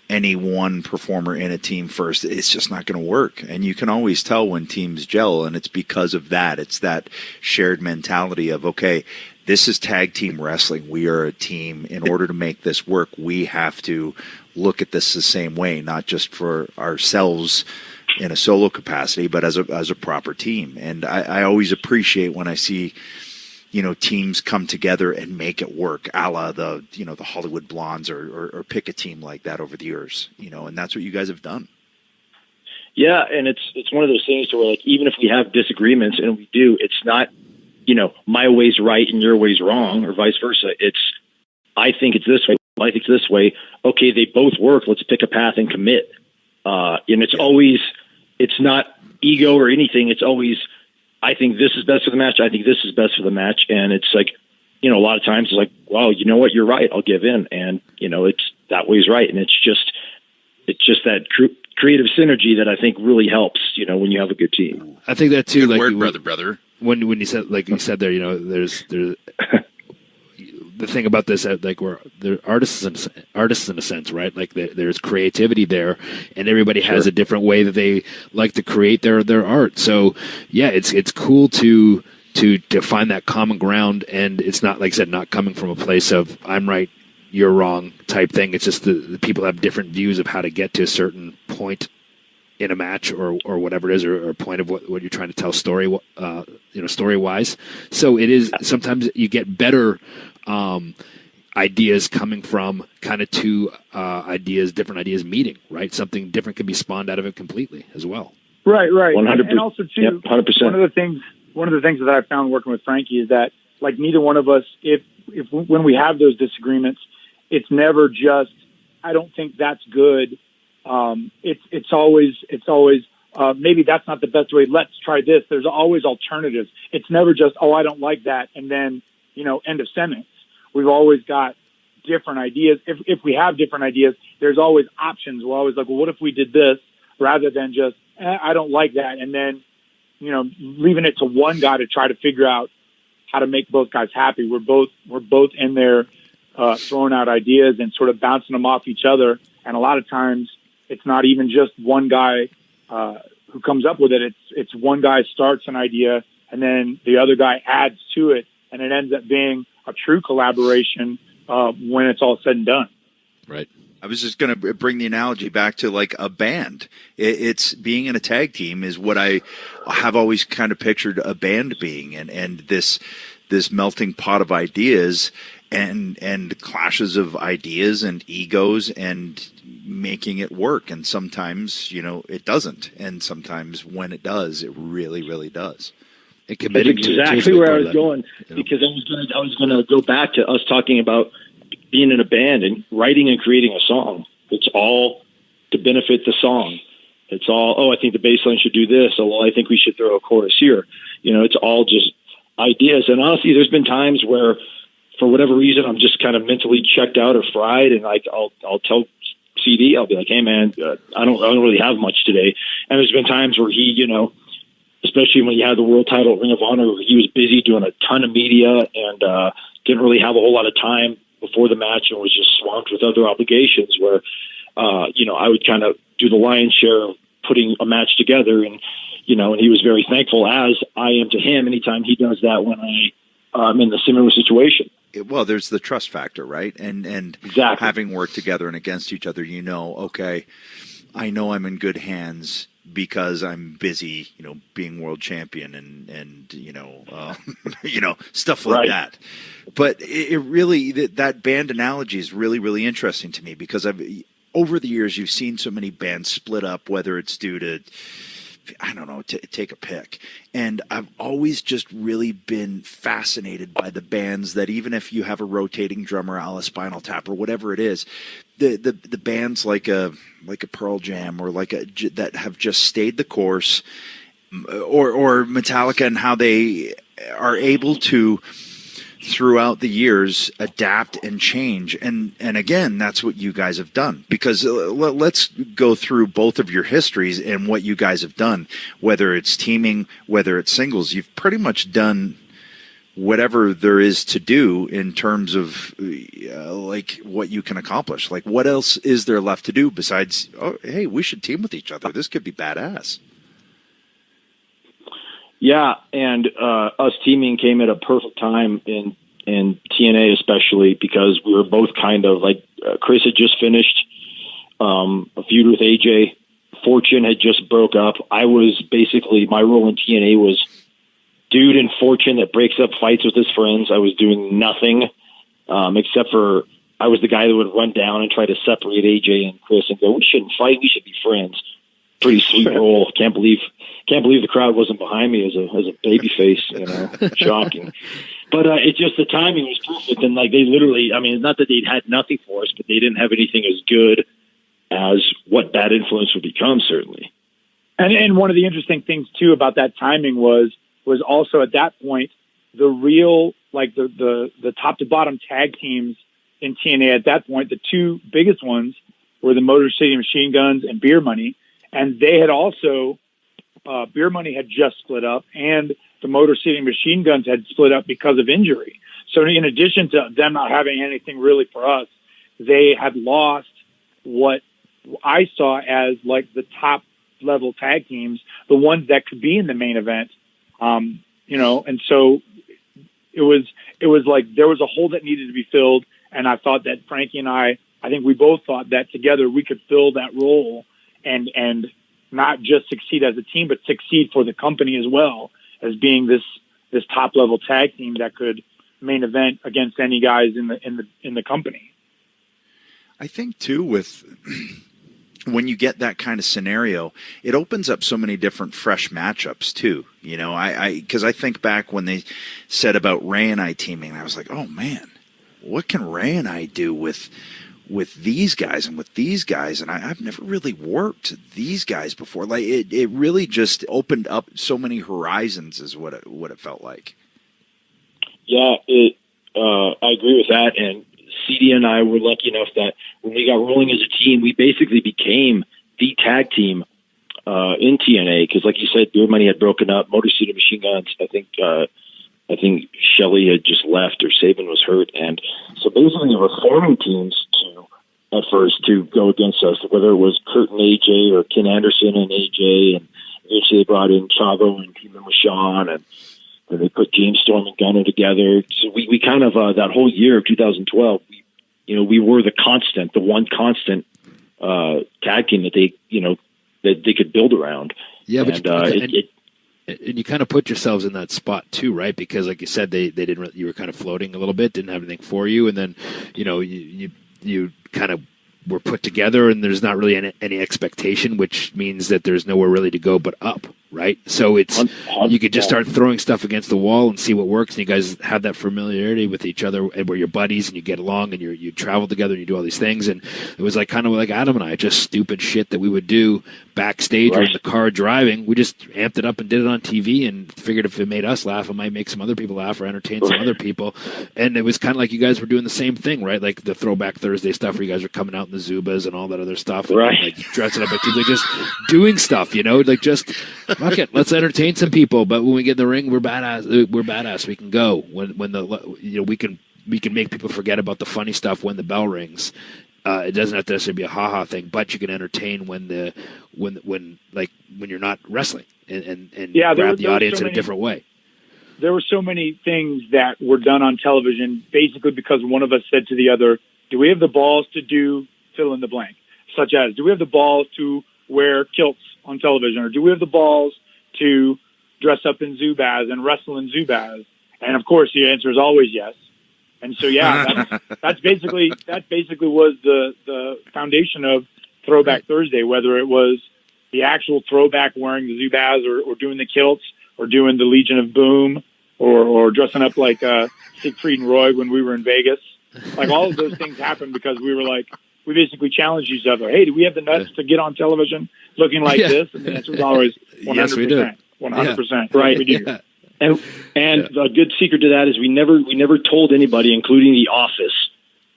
any one performer in a team first, it's just not going to work. And you can always tell when teams gel, and it's because of that. It's that shared mentality of, okay, this is tag team wrestling. We are a team. In order to make this work, we have to look at this the same way, not just for ourselves in a solo capacity, but as a proper team. And I always appreciate when I see, teams come together and make it work, a la the Hollywood Blondes or pick a team like that over the years, and that's what you guys have done. Yeah. And it's one of those things to where, like, even if we have disagreements, and we do, it's not, my way's right and your way's wrong, or vice versa. It's, I think it's this way. I think it's this way. Okay. They both work. Let's pick a path and commit. And it's always, it's not ego or anything. It's always, I think this is best for the match. I think this is best for the match. And it's like, a lot of times it's like, well, you know what? You're right. I'll give in. And, it's that way's right. And it's just that creative synergy that I think really helps, when you have a good team. I think that too. Good like word, brother. When you said, like you said there, there's the thing about this, like they're artists in a sense, right? Like there's creativity there, and everybody has a different way that they like to create their art. So yeah, it's cool to find that common ground, and it's not, like I said, not coming from a place of I'm right, you're wrong type thing. It's just the people have different views of how to get to a certain point in a match or whatever it is, or a point of what you're trying to tell story wise. So it is, sometimes you get better ideas coming from kind of two different ideas meeting, right? Something different can be spawned out of it completely as well. Right. 100%. And also too, 100%. One of the things that I found working with Frankie is that, like, neither one of us, if when we have those disagreements, it's never just, I don't think that's good. It's always maybe that's not the best way. Let's try this. There's always alternatives. It's never just, I don't like that, and then end of sentence. We've always got different ideas. If we have different ideas, there's always options. We're always like, well, what if we did this, rather than just, I don't like that, and then leaving it to one guy to try to figure out how to make both guys happy. We're both in there throwing out ideas and sort of bouncing them off each other. And a lot of times it's not even just one guy who comes up with it. It's one guy starts an idea and then the other guy adds to it, and it ends up being a true collaboration when it's all said and done. Right. I was just going to bring the analogy back to like a band. It's being in a tag team is what I have always kind of pictured a band being, and this melting pot of ideas and clashes of ideas and egos and making it work. And sometimes, it doesn't. And sometimes when it does, it really, really does. That's exactly where I was going, because I was going to go back to us talking about being in a band and writing and creating a song. It's all to benefit the song. It's all, I think the bass line should do this. I think we should throw a chorus here. It's all just ideas. And honestly, there's been times where, for whatever reason, I'm just kind of mentally checked out or fried, and I'll tell CD, I'll be like, hey man, I don't really have much today. And there's been times where he, especially when he had the world title at Ring of Honor, he was busy doing a ton of media and didn't really have a whole lot of time before the match and was just swamped with other obligations where, I would kind of do the lion's share of putting a match together. And, and he was very thankful, as I am to him, anytime he does that when I'm in a similar situation. Well, there's the trust factor, right? And exactly. Having worked together and against each other, okay, I know I'm in good hands because I'm busy, being world champion and stuff like right. that. But it really, that band analogy is really, really interesting to me, because over the years, you've seen so many bands split up, whether it's due to, I don't know, take a pick. And I've always just really been fascinated by the bands that, even if you have a rotating drummer, a la Spinal Tap or whatever it is, the bands like a Pearl Jam or that have just stayed the course, or Metallica, and how they are able to, throughout the years, adapt and change. And again, that's what you guys have done, because let's go through both of your histories and what you guys have done, whether it's teaming, whether it's singles. You've pretty much done whatever there is to do in terms of what you can accomplish. Like, what else is there left to do besides, hey, we should team with each other. This could be badass. Yeah, and us teaming came at a perfect time in TNA, especially because we were both kind of like, Chris had just finished a feud with AJ. Fortune had just broke up. I was basically, my role in TNA was dude in Fortune that breaks up fights with his friends. I was doing nothing except for, I was the guy that would run down and try to separate AJ and Chris and go, we shouldn't fight, we should be friends. Pretty sweet role. Can't believe the crowd wasn't behind me as a baby face, shocking. But it's just, the timing was perfect. And like, they literally, I mean, not that they'd had nothing for us, but they didn't have anything as good as what Bad Influence would become, certainly. And one of the interesting things too about that timing was also at that point, the real, like the top to bottom tag teams in TNA at that point, the two biggest ones were the Motor City Machine Guns and Beer Money. And they had also, Beer Money had just split up, and the Motor City Machine Guns had split up because of injury. So in addition to them not having anything really for us, they had lost what I saw as like the top level tag teams, the ones that could be in the main event. And so it was like there was a hole that needed to be filled. And I thought that Frankie and I think we both thought that together we could fill that role and not just succeed as a team, but succeed for the company as well as being this top level tag team that could main event against any guys in the company. I think too, with when you get that kind of scenario, it opens up so many different fresh matchups too. Because I think back when they said about Ray and I teaming, I was like, oh man, what can Ray and I do with these guys and with these guys? And I've never really worked these guys before. Like it really just opened up so many horizons, is what it felt like. Yeah, I agree with that. And CD and I were lucky enough that when we got rolling as a team, we basically became the tag team in TNA. Because, like you said, Beer Money had broken up. Motor City Machine Guns, I think Shelley had just left, or Saban was hurt, and so basically we were forming teams at first to go against us, whether it was Kurt and AJ or Ken Anderson and AJ, and eventually they brought in Chavo and Kevin Sean, and then they put James Storm and Gunner together. So we kind of that whole year of 2012, we were the one constant tag team that they could build around. Yeah, but and you kind of put yourselves in that spot too, right? Because, like you said, they didn't. You were kind of floating a little bit, didn't have anything for you, and then you kind of were put together, and there's not really any expectation, which means that there's nowhere really to go but up, right? So you could just start throwing stuff against the wall and see what works, and you guys have that familiarity with each other, and we're your buddies, and you get along, and you travel together, and you do all these things, and it was like kind of like Adam and I, just stupid shit that we would do backstage or in the car driving. We just amped it up and did it on TV, and figured if it made us laugh, it might make some other people laugh or entertain some other people. And it was kind of like you guys were doing the same thing, right? Like the Throwback Thursday stuff where you guys were coming out in the Zubaz and all that other stuff, and like dressing up like people, like just doing stuff, like just fuck it, let's entertain some people. But when we get in the ring, we're badass. We can go when we can make people forget about the funny stuff when the bell rings. It doesn't have to necessarily be a ha-ha thing, but you can entertain when you're not wrestling and grab the audience in a different way. There were so many things that were done on television basically because one of us said to the other, do we have the balls to do fill in the blank? Such as, do we have the balls to wear kilts on television? Or do we have the balls to dress up in Zubaz and wrestle in Zubaz? And of course, the answer is always yes. And so, that's basically was the foundation of Throwback Thursday, whether it was the actual throwback wearing the Zubaz or doing the kilts or doing the Legion of Boom or dressing up like Siegfried and Roy when we were in Vegas. Like all of those things happened because we basically challenged each other. Hey, do we have the nuts to get on television looking like this? And the answer was always 100%. Yes, we do. 100%. Right. We do. Yeah. And the good secret to that is we never told anybody, including the office,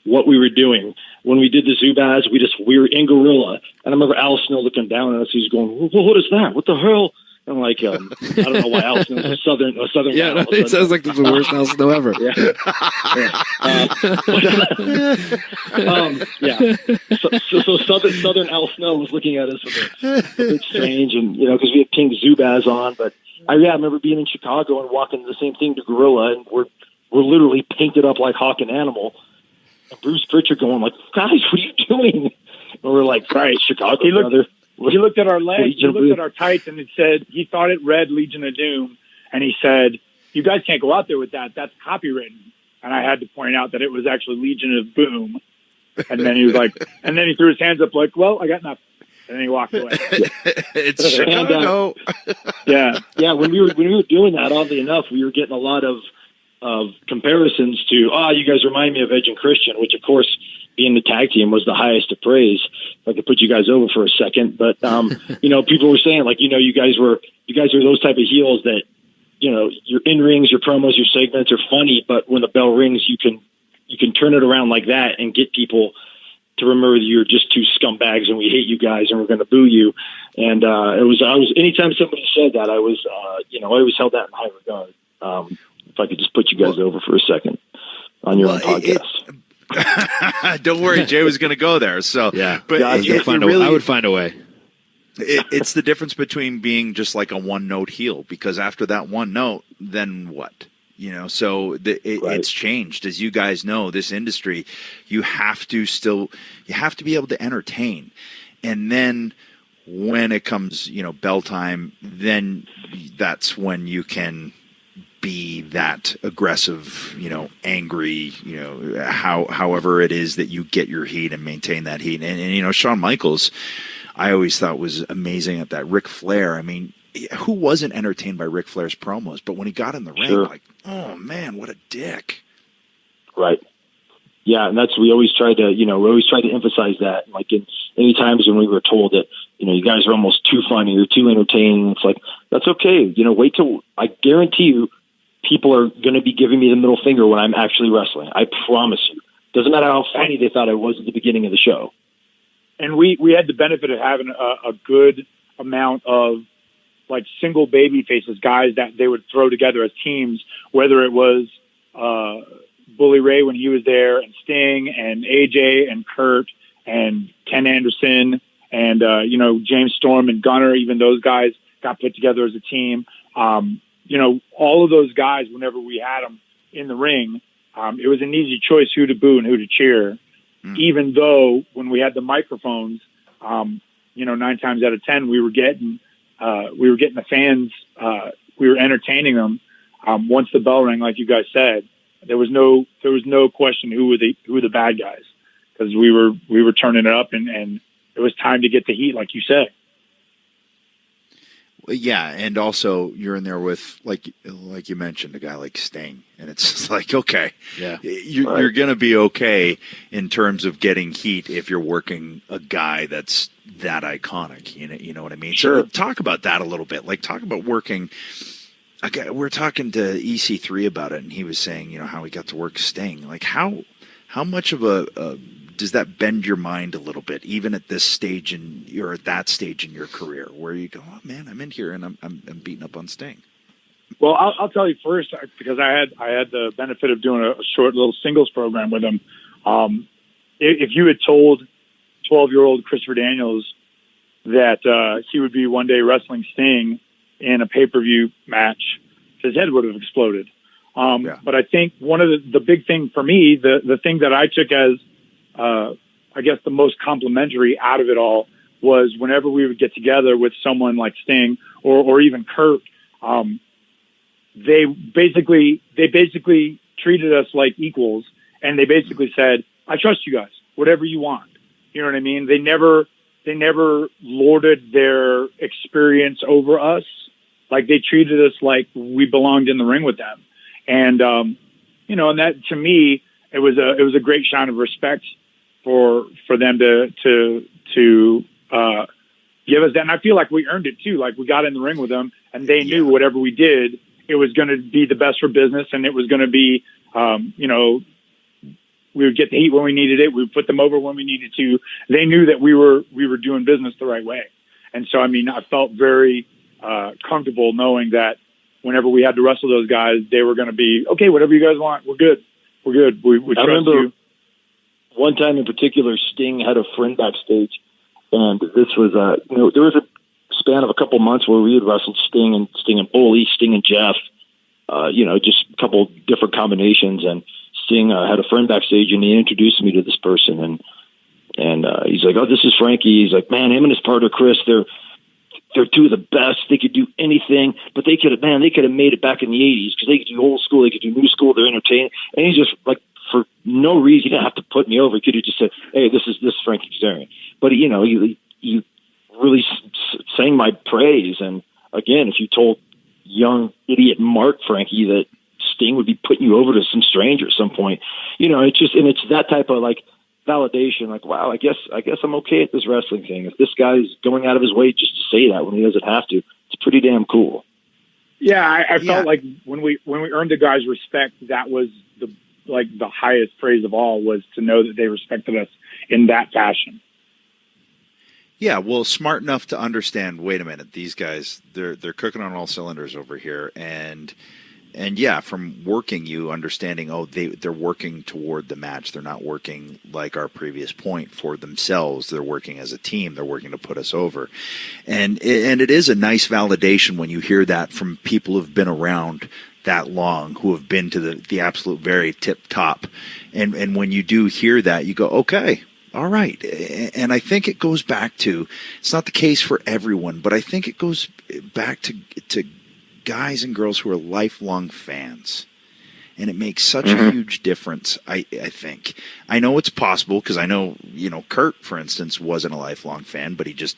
what we were doing. When we did the Zubaz, we were in Gorilla, and I remember Al Snow looking down at us. He's going, well, "What is that? What the hell?" And I'm like, I don't know why Al Snow's a southern. Yeah, no, it sounds like the worst Al Snow ever. So southern Al Snow was looking at us a bit strange, and because we had King Zubaz on, but. I remember being in Chicago and walking the same thing to Gorilla, and we're literally painted up like Hawk and Animal. And Bruce Pritchard going like, "Guys, what are you doing?" And we're like, "Right, Chicago." He looked at our legs, he looked at our tights, and he thought it read Legion of Doom, and he said, "You guys can't go out there with that. That's copywritten." And I had to point out that it was actually Legion of Boom. And then he was like, and then he threw his hands up like, "Well, I got nothing." And then he walked away. It's Chicago. Yeah. When we were doing that, oddly enough, we were getting a lot of comparisons to, you guys remind me of Edge and Christian, which of course, being the tag team was the highest of praise. If I could put you guys over for a second, but people were saying like, you guys are those type of heels that, your in rings, your promos, your segments are funny, but when the bell rings, you can turn it around like that and get people to remember that you're just two scumbags and we hate you guys and we're going to boo you. And I was anytime somebody said that, I was I always held that in high regard. If I could just put you guys over for a second on your own podcast. Don't worry, Jay was going to go there. So yeah, but I would find a way. It's the difference between being just like a one-note heel, because after that one note, then what? So it's changed. As you guys know, this industry, you have to be able to entertain. And then when it comes, bell time, then that's when you can be that aggressive, angry, however it is that you get your heat and maintain that heat. And Shawn Michaels, I always thought was amazing at that. Ric Flair, I mean, who wasn't entertained by Ric Flair's promos? But when he got in the ring, like, oh man, what a dick! Right? Yeah, and we always tried to emphasize that. Like in any times when we were told that you guys are almost too funny, you're too entertaining. It's like that's okay. Wait till I guarantee you, people are going to be giving me the middle finger when I'm actually wrestling. I promise you. Doesn't matter how funny they thought I was at the beginning of the show. And we had the benefit of having a good amount of like single baby faces, guys that they would throw together as teams, whether it was Bully Ray when he was there, and Sting, and AJ, and Kurt, and Ken Anderson, and James Storm and Gunner. Even those guys got put together as a team. All of those guys, whenever we had them in the ring, it was an easy choice who to boo and who to cheer. Even though when we had the microphones, 9 times out of 10 we were getting the fans, we were entertaining them. Once the bell rang, like you guys said, there was no question who were the bad guys, because we were turning it up and it was time to get the heat, like you said. Yeah, and also you're in there with like you mentioned, a guy like Sting, and it's just like, okay, yeah, you're going to be okay in terms of getting heat if you're working a guy that's that iconic. You know what I mean? Sure. So talk about that a little bit. Like talk about working. We're talking to EC3 about it, and he was saying, how he got to work Sting. Like how much of a does that bend your mind a little bit, even at this stage at that stage in your career, where you go, oh man, I'm in here and I'm beating up on Sting? Well, I'll tell you first, because I had the benefit of doing a short little singles program with him. If you had told 12-year-old Christopher Daniels that he would be one day wrestling Sting in a pay-per-view match, his head would have exploded. But I think one of the big thing for me, the thing that I took as I guess the most complimentary out of it all, was whenever we would get together with someone like Sting or even Kurt, they basically treated us like equals, and they basically said, I trust you guys, whatever you want. You know what I mean? They never lorded their experience over us. Like, they treated us like we belonged in the ring with them. And, and that, to me, it was a great sign of respect for them to give us that. And I feel like we earned it too. Like, we got in the ring with them, and they knew whatever we did, it was going to be the best for business, and it was going to be, we would get the heat when we needed it. We would put them over when we needed to. They knew that we were doing business the right way. And so, I felt very comfortable knowing that whenever we had to wrestle those guys, they were going to be, okay, whatever you guys want, we're good. We're good. We trust you. One time in particular, Sting had a friend backstage, and this was there was a span of a couple months where we had wrestled Sting and Bully, Sting and Jeff, just a couple different combinations. And Sting had a friend backstage, and he introduced me to this person, and he's like, "Oh, this is Frankie." He's like, "Man, him and his partner Chris, they're two of the best. They could do anything, but they could have made it back in the '80s, because they could do old school, they could do new school. They're entertaining." And he's just like, for no reason, he didn't have to put me over. He could have just said, "Hey, this is Frankie Kazarian." But you really sang my praise. And again, if you told young idiot Mark Frankie that Sting would be putting you over to some stranger at some point, it's that type of like validation. Like, wow, I guess I'm okay at this wrestling thing. If this guy's going out of his way just to say that when he doesn't have to, it's pretty damn cool. Yeah, I felt like when we earned the guy's respect, that was like the highest praise of all was to know that they respected us in that fashion. Yeah, well, smart enough to understand, wait a minute, these guys, they're cooking on all cylinders over here. And yeah, from working, you understanding, they're working toward the match. They're not working like our previous point for themselves. They're working as a team. They're working to put us over. And it is a nice validation when you hear that from people who've been around that long, who have been to the absolute very tip top. And when you do hear that, you go, okay, all right. And I think it goes back to, it's not the case for everyone, but I think it goes back to guys and girls who are lifelong fans. And it makes such a huge difference, I think. I know it's possible because I know, Kurt, for instance, wasn't a lifelong fan, but he just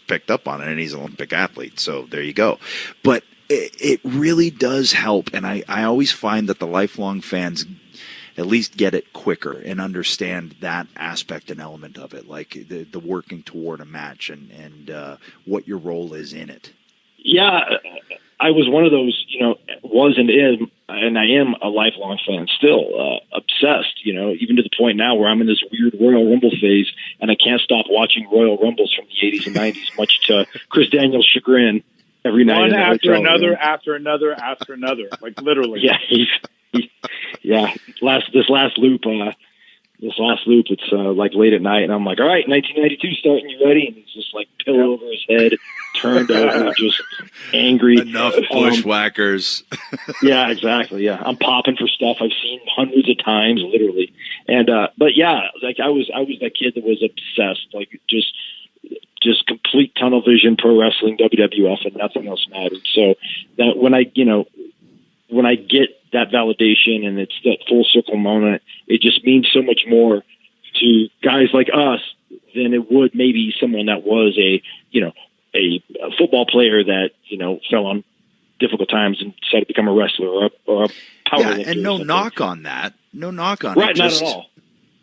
picked up on it, and he's an Olympic athlete. So there you go. But it really does help. And I always find that the lifelong fans at least get it quicker and understand that aspect and element of it, like the working toward a match and what your role is in it. Yeah, I was one of those, was and I am a lifelong fan still, obsessed, even to the point now where I'm in this weird Royal Rumble phase, and I can't stop watching Royal Rumbles from the 80s and 90s, much to Chris Daniels' chagrin every night. One after another, after another, like literally. Yeah, this last loop, it's like late at night, and I'm like, all right, 1992 starting, you ready? And he's just like pillow over his head, turned over, just angry. Enough bushwhackers. Yeah, exactly. Yeah, I'm popping for stuff I've seen hundreds of times, literally. And but yeah, like I was that kid that was obsessed, like just complete tunnel vision, pro wrestling, WWF, and nothing else mattered. So that when I get that validation and it's that full circle moment, it just means so much more to guys like us than it would maybe someone that was a football player that, fell on difficult times and decided to become a wrestler or a power lifter. Yeah, and no knock on that. No knock on it. Right, not at all.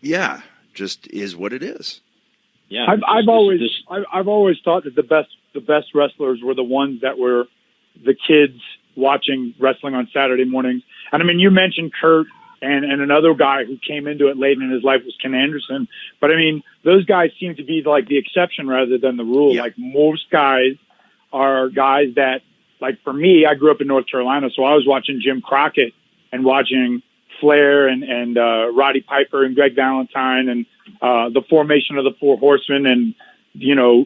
Yeah, just is what it is. Yeah, I've always thought that the best wrestlers were the ones that were the kids watching wrestling on Saturday mornings. And I mean, you mentioned Kurt and another guy who came into it late in his life was Ken Anderson. But I mean, those guys seem to be like the exception rather than the rule. Yeah. Like most guys are guys that, like for me, I grew up in North Carolina, so I was watching Jim Crockett and watching Flair and Roddy Piper and Greg Valentine and the formation of the Four Horsemen and,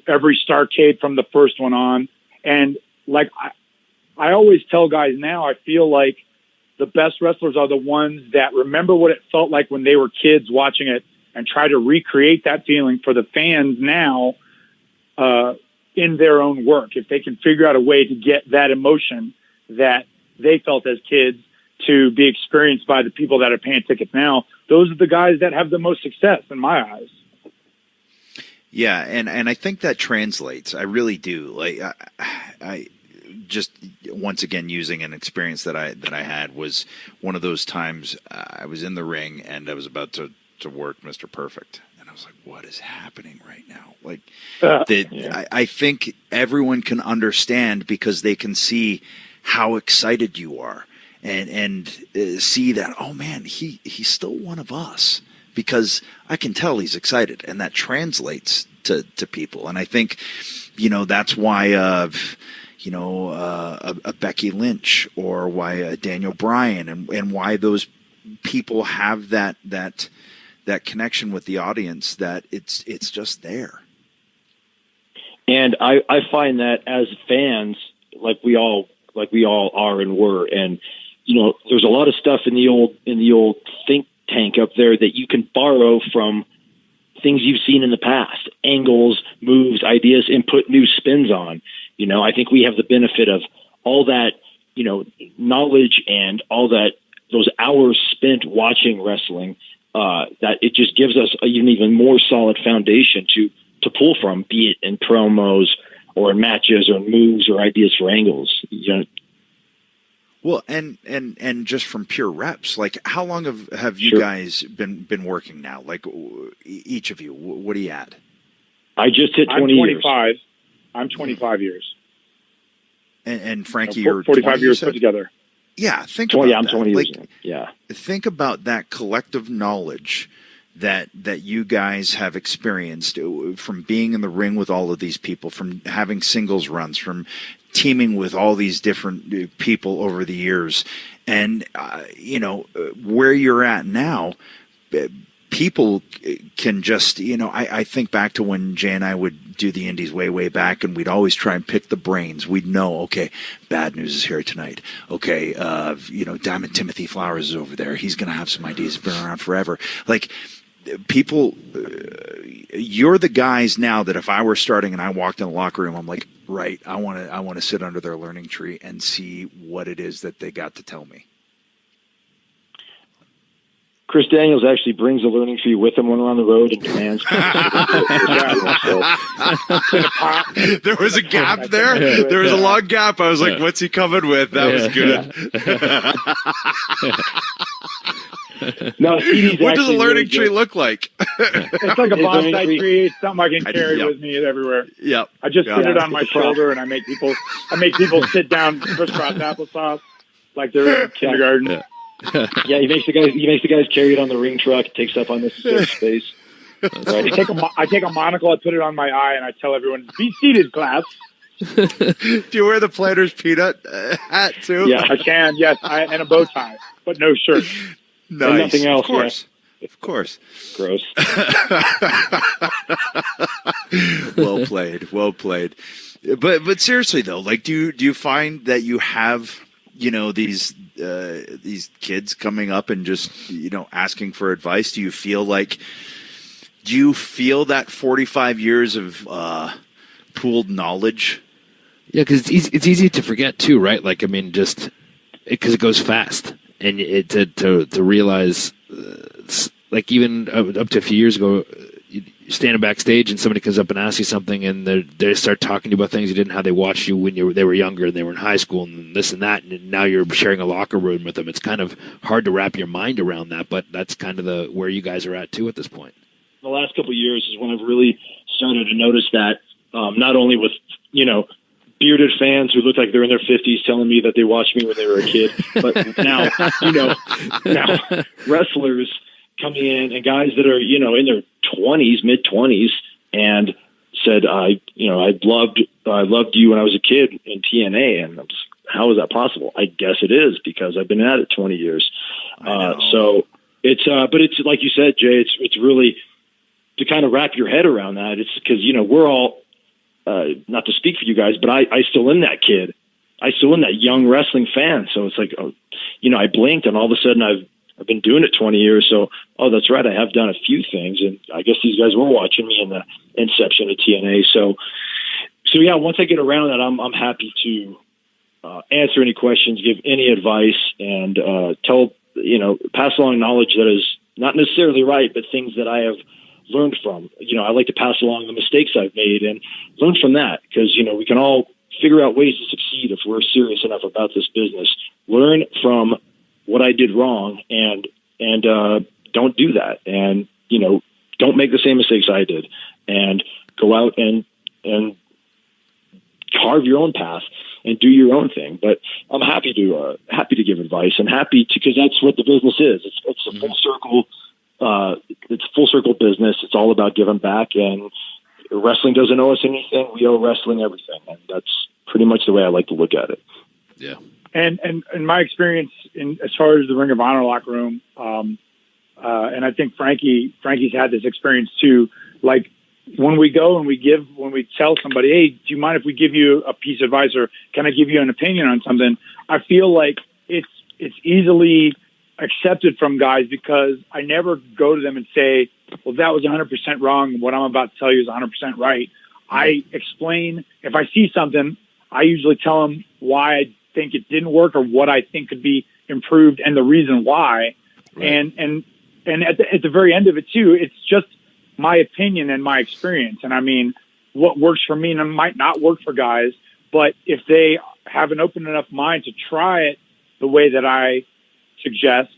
every Starrcade from the first one on. And like, I always tell guys now, I feel like the best wrestlers are the ones that remember what it felt like when they were kids watching it and try to recreate that feeling for the fans now in their own work. If they can figure out a way to get that emotion that they felt as kids to be experienced by the people that are paying tickets now, those are the guys that have the most success in my eyes. Yeah, and I think that translates. I really do. Like I just once again using an experience that I had was one of those times I was in the ring and I was about to work Mr. Perfect, and I was like, what is happening right now? Like I think everyone can understand because they can see how excited you are and see that, oh man, he's still one of us, because I can tell he's excited, and that translates to people. And I think that's why a Becky Lynch or why a Daniel Bryan and why those people have that connection with the audience, that it's just there. And I find that as fans, like we all are and were, and there's a lot of stuff in the old think tank up there that you can borrow from things you've seen in the past, angles, moves, ideas, and put new spins on. I think we have the benefit of all that, knowledge and all that, those hours spent watching wrestling, that it just gives us an even more solid foundation to pull from, be it in promos or in matches or moves or ideas for angles. Well, and just from pure reps, like how long have you guys been working now? Like each of you, what do you add? I just hit 20 years. I'm 25 years. And Frankie, you're 45 years put together. Yeah, think about I'm that. 20 years in. Yeah. Think about that collective knowledge that you guys have experienced from being in the ring with all of these people, from having singles runs, from teaming with all these different people over the years. And, where you're at now, people can just, I think back to when Jay and I would do the indies way, way back, and we'd always try and pick the brains. We'd know, okay, Bad News is here tonight. Okay, Diamond Timothy Flowers is over there. He's going to have some ideas. He's been around forever. Like, people, you're the guys now that if I were starting and I walked in the locker room, I'm like, right, I want to sit under their learning tree and see what it is that they got to tell me. Chris Daniels actually brings a learning tree with him when we're on the road and demands. There was a gap there. There was a long gap. I was like, what's he coming with? That was good. No, what does a learning tree look like? It's like a bonsai tree. It's something I can carry with me everywhere. Yep. I just put it on my shoulder, and I make people sit down, crisscross applesauce, like they're in kindergarten. Yeah, he makes the guys carry it on the ring truck. It takes up unnecessary space. Right. I take a monocle, I put it on my eye, and I tell everyone, "Be seated, class." Do you wear the Planters peanut hat too? Yeah, I can. Yes, and a bow tie, but no shirt. Nice. And nothing else. Of course. Yeah. Of course. Gross. Well played. Well played. But seriously though, like, do you find that you have, these kids coming up and just, asking for advice? Do you feel that 45 years of pooled knowledge? Yeah, because it's easy to forget too, right? Like, I mean, just because it goes fast, and to realize, like, even up to a few years ago, you standing backstage and somebody comes up and asks you something, and they start talking to you about things you didn't, how they watched you when they were younger and they were in high school and this and that, and now you're sharing a locker room with them. It's kind of hard to wrap your mind around that, but that's kind of where you guys are at too at this point. The last couple of years is when I've really started to notice that, not only with, bearded fans who look like they're in their 50s telling me that they watched me when they were a kid, but now, now wrestlers coming in and guys that are, in their 20s, mid-20s, and said, I loved you when I was a kid in TNA, and how is that possible? I guess it is, because I've been at it 20 years. So it's, but it's like you said, Jay, it's really to kind of wrap your head around that. It's because, we're all, not to speak for you guys, but I still am that kid. I still am that young wrestling fan. So it's like, I blinked, and all of a sudden I've been doing it 20 years. So, that's right, I have done a few things, and I guess these guys were watching me in the inception of TNA. So yeah, once I get around that, I'm happy to answer any questions, give any advice, and pass along knowledge that is not necessarily right, but things that I have learned from. I like to pass along the mistakes I've made and learn from that, because, we can all figure out ways to succeed if we're serious enough about this business. Learn from what I did wrong and don't do that. And, don't make the same mistakes I did, and go out and carve your own path and do your own thing. But I'm happy to give advice, and because that's what the business is. It's a full circle. It's a full circle business. It's all about giving back, and wrestling doesn't owe us anything. We owe wrestling everything. And that's pretty much the way I like to look at it. Yeah. And in my experience, as far as the Ring of Honor locker room, and I think Frankie's had this experience too. Like, when we go and we tell somebody, hey, do you mind if we give you a piece of advice, or can I give you an opinion on something? I feel like it's easily accepted from guys, because I never go to them and say, well, that was 100% wrong. What I'm about to tell you is 100% right. I explain. If I see something, I usually tell them why I think it didn't work, or what I think could be improved, and the reason why. Right. And at the very end of it too, it's just my opinion and my experience. And I mean, what works for me might not work for guys, but if they have an open enough mind to try it the way that I suggest,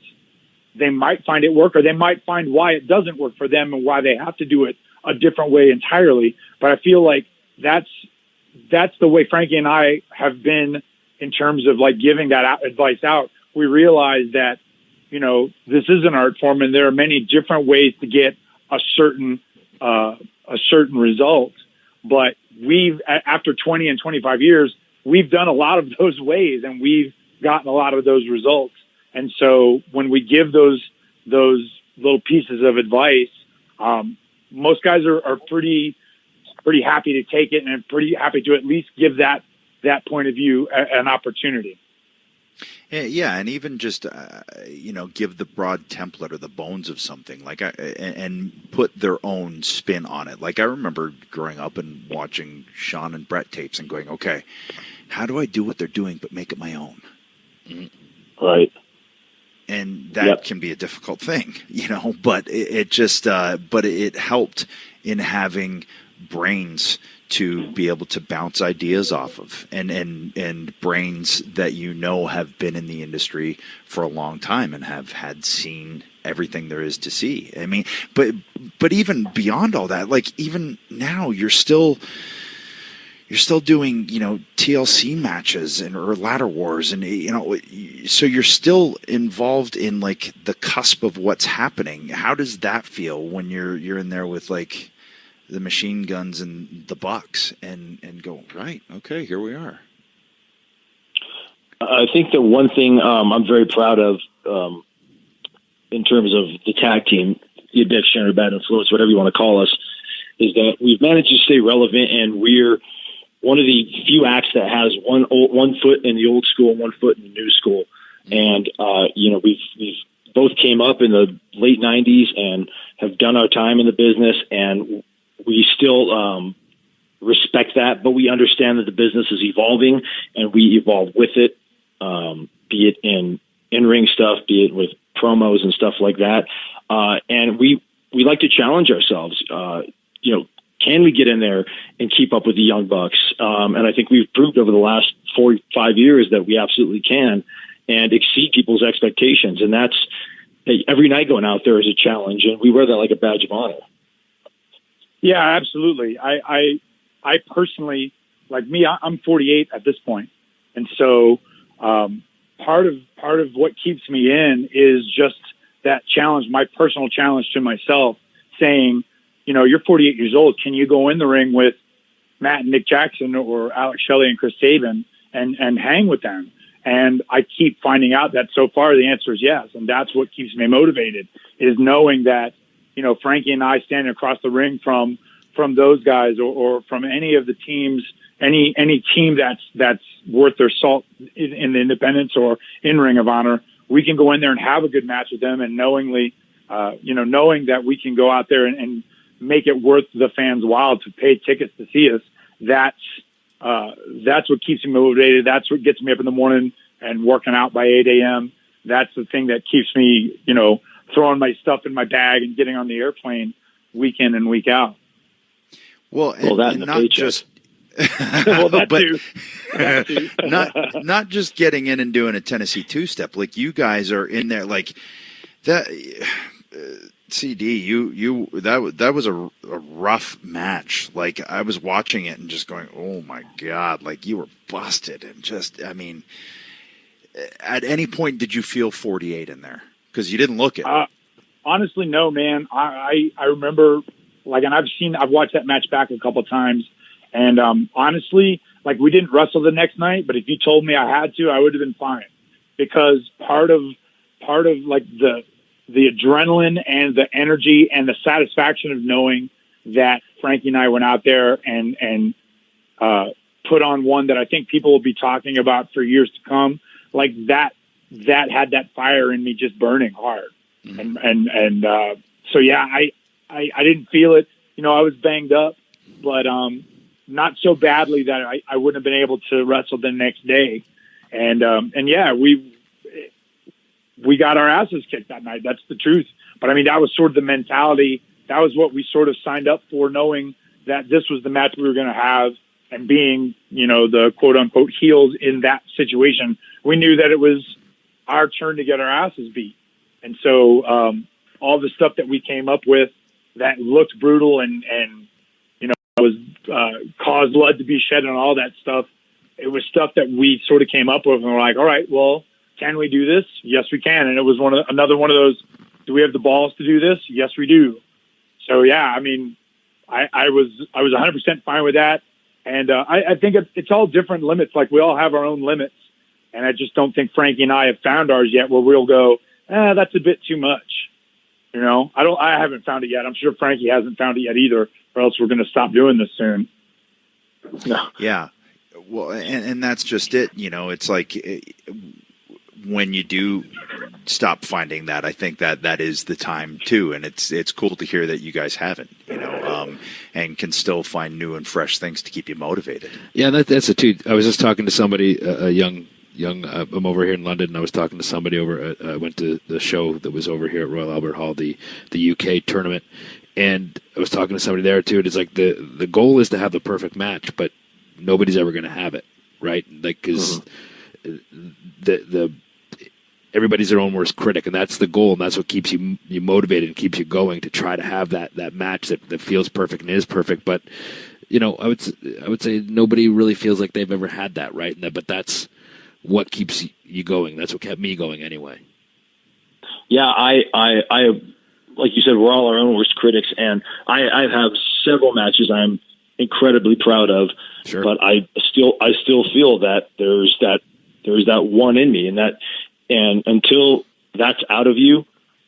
they might find it work, or they might find why it doesn't work for them and why they have to do it a different way entirely. But I feel like that's the way Frankie and I have been in terms of like giving that advice out, we realized that, this is an art form and there are many different ways to get a certain result. But after 20 and 25 years, we've done a lot of those ways and we've gotten a lot of those results. And so when we give those little pieces of advice, most guys are pretty happy to take it and pretty happy to at least give that point of view an opportunity. Yeah, and even just give the broad template or the bones of something and put their own spin on it. Like I remember growing up and watching Sean and Brett tapes and going, okay, how do I do what they're doing but make it my own? Right. And that can be a difficult thing, but it helped in having brains to be able to bounce ideas off of and brains that have been in the industry for a long time and have seen everything there is to see. I mean, but even beyond all that, like even now you're still doing, TLC matches or ladder wars and, so you're still involved in like the cusp of what's happening. How does that feel when you're in there with like the machine guns and the bucks and go, right, okay, here we are? I think the one thing I'm very proud of in terms of the tag team, the Addiction or Bad Influence, whatever you want to call us, is that we've managed to stay relevant, and we're one of the few acts that has one foot in the old school and 1 foot in the new school. And, we've both came up in the late 90s and have done our time in the business, and we still respect that, but we understand that the business is evolving and we evolve with it, be it in in-ring stuff, be it with promos and stuff like that. And we like to challenge ourselves. Can we get in there and keep up with the young bucks? And I think we've proved over the last 4 or 5 years that we absolutely can and exceed people's expectations. And that's every night going out there is a challenge, and we wear that like a badge of honor. Yeah, absolutely. I personally, like me, I'm 48 at this point. And so, part of what keeps me in is just that challenge, my personal challenge to myself, saying, you're 48 years old. Can you go in the ring with Matt and Nick Jackson or Alex Shelley and Chris Sabin and hang with them? And I keep finding out that so far the answer is yes. And that's what keeps me motivated, is knowing that, Frankie and I standing across the ring from those guys or from any of the teams, any team that's worth their salt in the independents or in Ring of Honor, we can go in there and have a good match with them. And knowing that we can go out there and make it worth the fans' while to pay tickets to see us, that's what keeps me motivated. That's what gets me up in the morning and working out by 8 a.m. That's the thing that keeps me, throwing my stuff in my bag and getting on the airplane week in and week out. Well, that and not just well, that too. not just getting in and doing a Tennessee two-step. Like you guys are in there, like that. CD, that was a rough match. Like I was watching it and just going, oh my God, like you were busted. And just, I mean, at any point did you feel 48 in there? Because you didn't look it. Honestly, no, man. I remember, like, and I've watched that match back a couple times, and honestly, like, we didn't wrestle the next night, but if you told me I had to, I would have been fine, because part of like the adrenaline and the energy and the satisfaction of knowing that Frankie and I went out there and put on one that I think people will be talking about for years to come, like that had that fire in me just burning hard. And so, yeah, I didn't feel it. I was banged up, but not so badly that I wouldn't have been able to wrestle the next day. And yeah, we got our asses kicked that night. That's the truth. But I mean, that was sort of the mentality. That was what we sort of signed up for, knowing that this was the match we were going to have, and being, the quote unquote heels in that situation, we knew that it was our turn to get our asses beat. And so, all the stuff that we came up with that looked brutal and was caused blood to be shed and all that stuff, it was stuff that we sort of came up with, and we're like, all right, well, can we do this? Yes, we can. And it was another one of those, do we have the balls to do this? Yes, we do. So yeah, I mean, I was 100% fine with that. And I think it's all different limits. Like, we all have our own limits. And I just don't think Frankie and I have found ours yet where we'll go, that's a bit too much. You know, I haven't found it yet. I'm sure Frankie hasn't found it yet either, or else we're going to stop doing this soon. No. Yeah. Well, and that's just it. You know, it's like when you do stop finding that, I think that is the time too. And it's cool to hear that you guys haven't, you know, and can still find new and fresh things to keep you motivated. Yeah, that's it too. I was just talking to somebody, a young. I'm over here in London, and I was talking to somebody over. I went to the show that was over here at Royal Albert Hall, the UK tournament, and I was talking to somebody there too. And it's like the goal is to have the perfect match, but nobody's ever going to have it, right? Like, because the everybody's their own worst critic, and that's the goal, and that's what keeps you motivated and keeps you going to try to have that match that feels perfect and is perfect. But you know, I would say nobody really feels like they've ever had that, right? But that's what keeps you going. That's what kept me going anyway. Yeah, I like you said, we're all our own worst critics, and I have several matches I'm incredibly proud of. Sure. But I still feel that there's that one in me, and until that's out of you,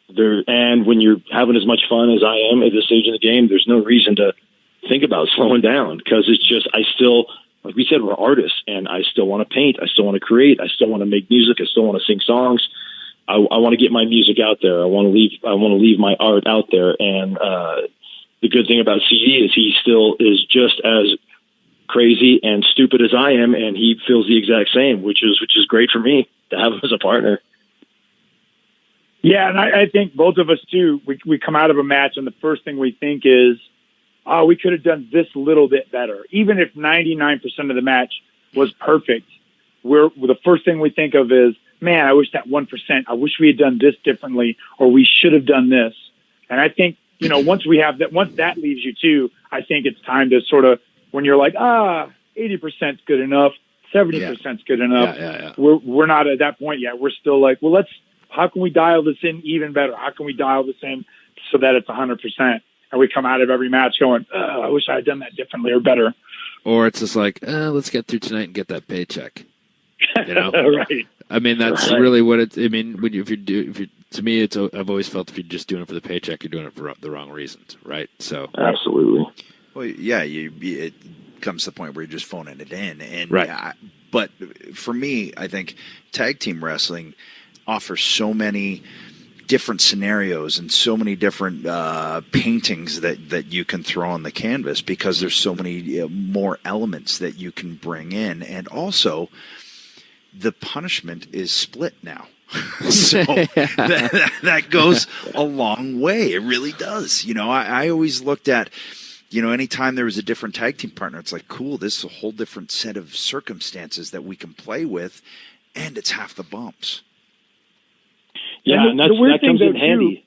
and when you're having as much fun as I am at this stage in the game, there's no reason to think about slowing down, because it's just, I still, like we said, we're artists, and I still want to paint, I still want to create, I still want to make music, I still want to sing songs. I want to get my music out there. I want to leave my art out there. And the good thing about CD is he still is just as crazy and stupid as I am, and he feels the exact same, which is great for me to have him as a partner. Yeah, and I think both of us too. We come out of a match, and the first thing we think is, oh, we could have done this a little bit better. Even if 99% of the match was perfect, the first thing we think of is, man, I wish that 1%, I wish we had done this differently, or we should have done this. And I think, you know, once that leaves you too, I think it's time to sort of, when you're like, 80% is good enough, 70% is good enough. Yeah. We're not at that point yet. We're still like, well, how can we dial this in even better? How can we dial this in so that it's 100%? And we come out of every match going, I wish I had done that differently or better. Or it's just like, let's get through tonight and get that paycheck. You know? Right. I mean, that's really what it. I mean, to me, I've always felt if you're just doing it for the paycheck, you're doing it for the wrong reasons, right? So absolutely. Well, yeah, it comes to the point where you're just phoning it in, and right. But for me, I think tag team wrestling offers so many different scenarios and so many different paintings that you can throw on the canvas, because there's so many more elements that you can bring in, and also the punishment is split now. So that goes a long way. It really does. You know, I always looked at, you know, anytime there was a different tag team partner, it's like, cool, this is a whole different set of circumstances that we can play with, and it's half the bumps. Yeah, and that comes in handy.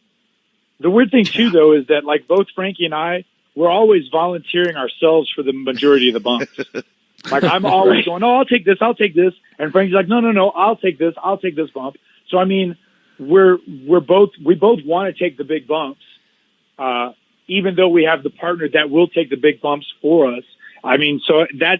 The weird thing, too, though, is that, like, both Frankie and I, we're always volunteering ourselves for the majority of the bumps. Like, I'm always going, I'll take this. And Frankie's like, no, I'll take this bump. So, I mean, we both want to take the big bumps, even though we have the partner that will take the big bumps for us. I mean, so I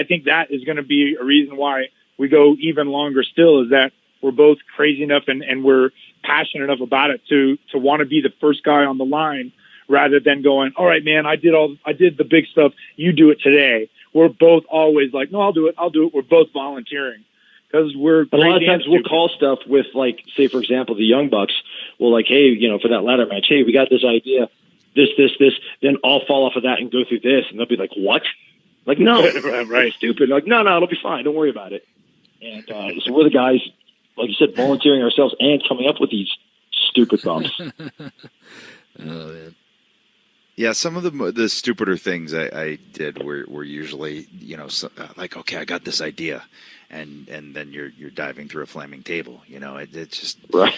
think that is going to be a reason why we go even longer still, is that we're both crazy enough and we're passionate enough about it to want to be the first guy on the line, rather than going, all right, man, I did the big stuff, you do it today. We're both always like, no, I'll do it. We're both volunteering, because we're a lot of times we'll call stuff with, like, say, for example, the Young Bucks. We'll like, hey, you know, for that ladder match, hey, we got this idea, this, then I'll fall off of that and go through this. And they'll be like, what? Like, no, right. Stupid. Like, no, it'll be fine. Don't worry about it. And so we're the guys, like you said, volunteering ourselves and coming up with these stupid bumps. Oh, man. Yeah, some of the stupider things I did were usually, you know, like, okay, I got this idea, and then you're diving through a flaming table. You know, it's just right.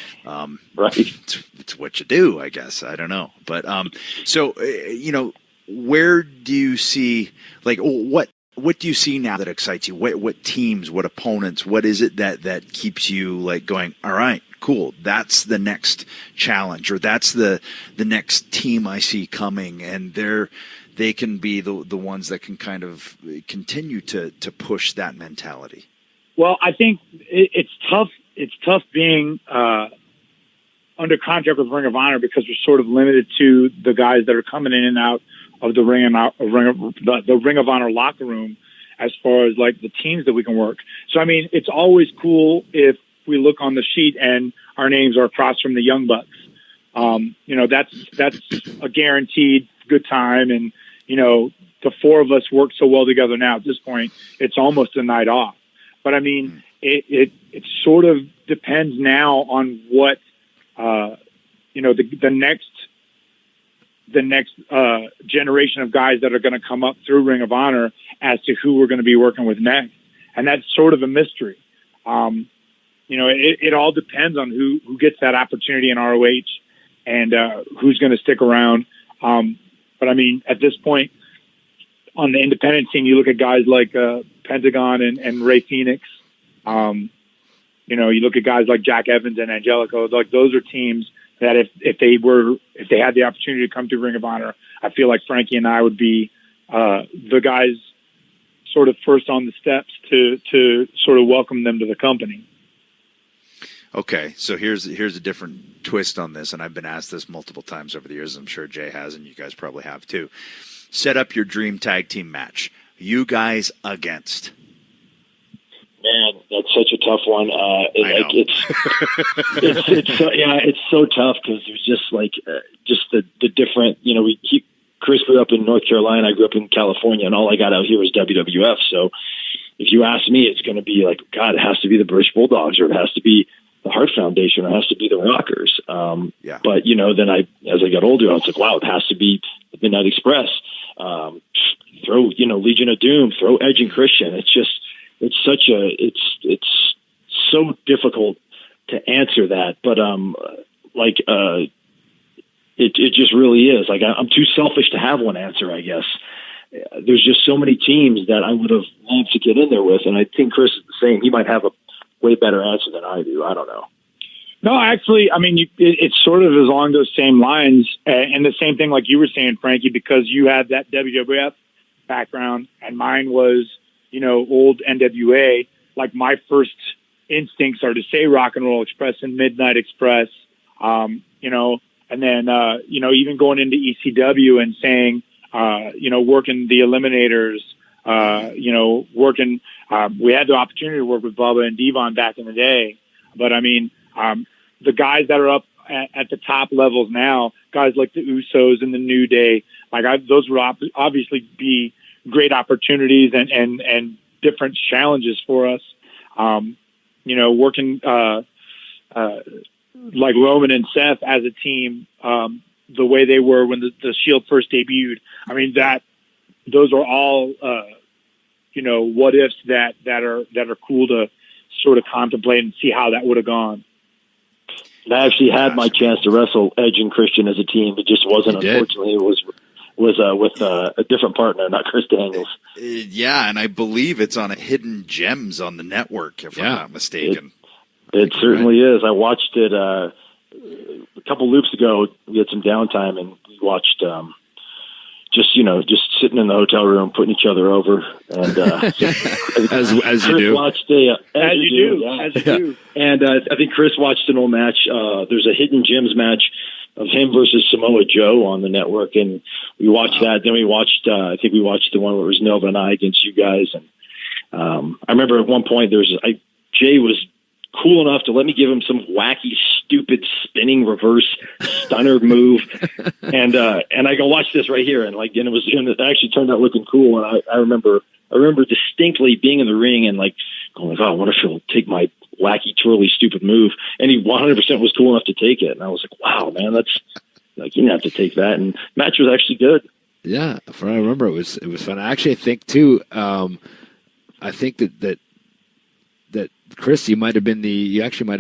Right. It's what you do, I guess. I don't know, but so you know, where do you see, like, what What do you see now that excites you? What teams, what opponents, what is it that keeps you like going, all right, cool, that's the next challenge, or that's the next team I see coming, and they can be the ones that can kind of continue to push that mentality? Well, I think it's tough. It's tough being under contract with Ring of Honor because we're sort of limited to the guys that are coming in and out of the Ring of Honor locker room as far as like the teams that we can work. So, I mean, it's always cool if we look on the sheet and our names are across from the Young Bucks. That's a guaranteed good time. And, the four of us work so well together now at this point, it's almost a night off. But I mean, it sort of depends now on what, the next generation of guys that are going to come up through Ring of Honor as to who we're going to be working with next. And that's sort of a mystery. It all depends on who gets that opportunity in ROH and who's going to stick around. But I mean, at this point on the independent scene, you look at guys like Pentagon and Ray Phoenix. You look at guys like Jack Evans and Angelico. Like those are teams that if they had the opportunity to come to Ring of Honor, I feel like Frankie and I would be the guys sort of first on the steps to sort of welcome them to the company. Okay, so here's a different twist on this, and I've been asked this multiple times over the years. I'm sure Jay has, and you guys probably have too. Set up your dream tag team match. You guys against. Man, that's such a tough one. It's so tough because there's just the different. Chris grew up in North Carolina. I grew up in California, and all I got out here was WWF. So if you ask me, it's going to be like, God, it has to be the British Bulldogs, or it has to be the Hart Foundation, or it has to be the Rockers. But then as I got older, I was like, wow, it has to be the Midnight Express. Throw Legion of Doom, throw Edge and Christian. It's so difficult to answer that, but it just really is. Like I'm too selfish to have one answer, I guess. There's just so many teams that I would have loved to get in there with, and I think Chris is the same. He might have a way better answer than I do. I don't know. No, actually, I mean, it's sort of along those same lines, and the same thing like you were saying, Frankie, because you had that WWF background, and mine was, old NWA. Like my first instincts are to say Rock and Roll Express and Midnight Express, and then, even going into ECW and saying, working the Eliminators, working, we had the opportunity to work with Bubba and Devon back in the day, but I mean, the guys that are up at the top levels now, guys like the Usos and the New Day, those would obviously be great opportunities and different challenges for us. Working like Roman and Seth as a team, the way they were when the Shield first debuted. I mean, those are all what ifs that are cool to sort of contemplate and see how that would have gone. I actually had my chance to wrestle Edge and Christian as a team. It just wasn't, unfortunately. It was with a different partner, not Chris Daniels. Yeah, and I believe it's on a Hidden Gems on the network, if I'm not mistaken. It certainly is. I watched it a couple loops ago. We had some downtime, and we watched just sitting in the hotel room, putting each other over, and as you do. Watched as you do. And I think Chris watched an old match. There's a Hidden Gems match of him versus Samoa Joe on the network, and we watched that. Then we watched, I think we watched the one where it was Nova and I against you guys. And I remember at one point Jay was cool enough to let me give him some wacky, stupid spinning reverse stunner move, and I go, watch this right here, and it actually turned out looking cool. And I remember distinctly being in the ring and going, oh, I wonder if he'll take my wacky, twirly, stupid move. And he 100% was cool enough to take it. And I was like, wow, man, that's you didn't have to take that. And the match was actually good. Yeah, from what I remember, it was fun. Actually, I think too. I think that Chris, you might have been the agent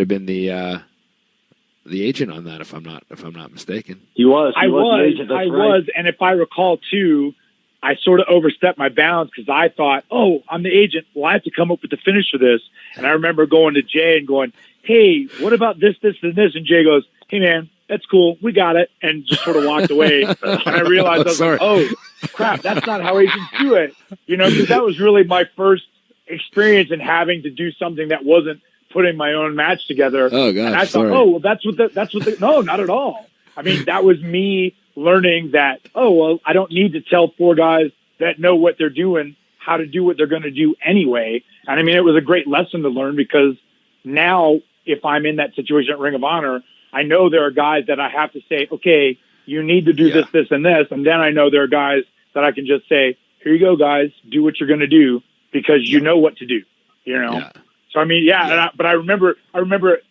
on that, if I'm not mistaken. He was. I was, and if I recall too, I sort of overstepped my bounds because I thought, oh, I'm the agent. Well, I have to come up with the finish for this. And I remember going to Jay and going, hey, what about this, this, and this? And Jay goes, hey, man, that's cool. We got it. And just sort of walked away. And I realized, I was like, oh, crap, that's not how agents do it. You know, because that was really my first experience in having to do something that wasn't putting my own match together. Oh, gosh, and I thought, oh, well, that's what no, not at all. I mean, that was me learning that, oh, well, I don't need to tell 4 guys that know what they're doing how to do what they're going to do anyway. And I mean, it was a great lesson to learn because now if I'm in that situation at Ring of Honor, I know there are guys that I have to say, okay, you need to do this, this, and this. And then I know there are guys that I can just say, here you go, guys, do what you're going to do because you know what to do, you know? Yeah. So, I mean, but I remember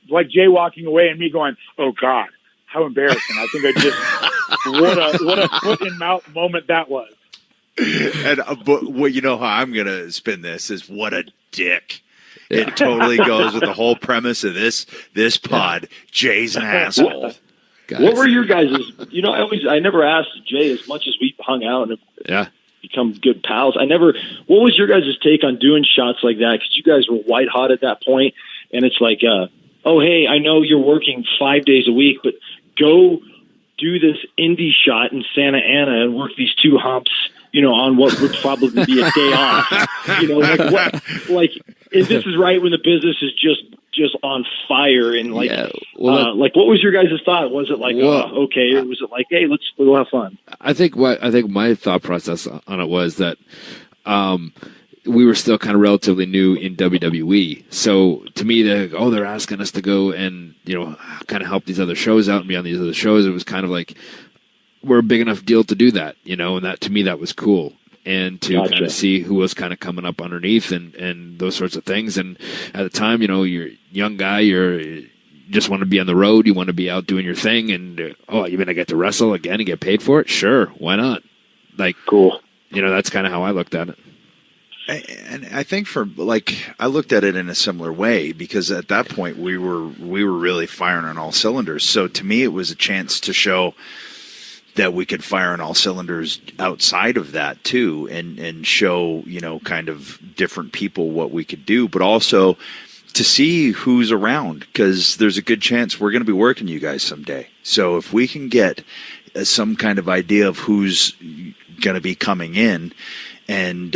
like Jay walking away and me going, oh God, how embarrassing. I think I just, what a foot in mouth moment that was. And but what, you know how I'm going to spin this is what a dick. It totally goes with the whole premise of this pod. Jay's an asshole. Guys. What were your guys', you know, I never asked Jay as much as we hung out and become good pals. What was your guys' take on doing shots like that? Because you guys were white hot at that point, and it's like, oh, hey, I know you're working 5 days a week, but go do this indie shot in Santa Ana and work these 2 humps, you know, on what would probably be a day off. You know, if this is right when the business is just on fire and like what was your guys' thought? Was it like, okay, or was it like, hey, we'll have fun? I think my thought process on it was that we were still kind of relatively new in WWE. So to me, they're asking us to go and, you know, kind of help these other shows out and be on these other shows. It was kind of like, we're a big enough deal to do that, you know, and that to me, that was cool. And to kind of see who was kind of coming up underneath and those sorts of things. And at the time, you know, you're a young guy, you just want to be on the road, you want to be out doing your thing, and you're going to get to wrestle again and get paid for it? Sure, why not? Like, cool. You know, that's kind of how I looked at it. And I think I looked at it in a similar way because at that point we were really firing on all cylinders. So to me, it was a chance to show that we could fire on all cylinders outside of that too, and show, you know, kind of different people what we could do, but also to see who's around, because there's a good chance we're going to be working you guys someday. So if we can get some kind of idea of who's going to be coming in and,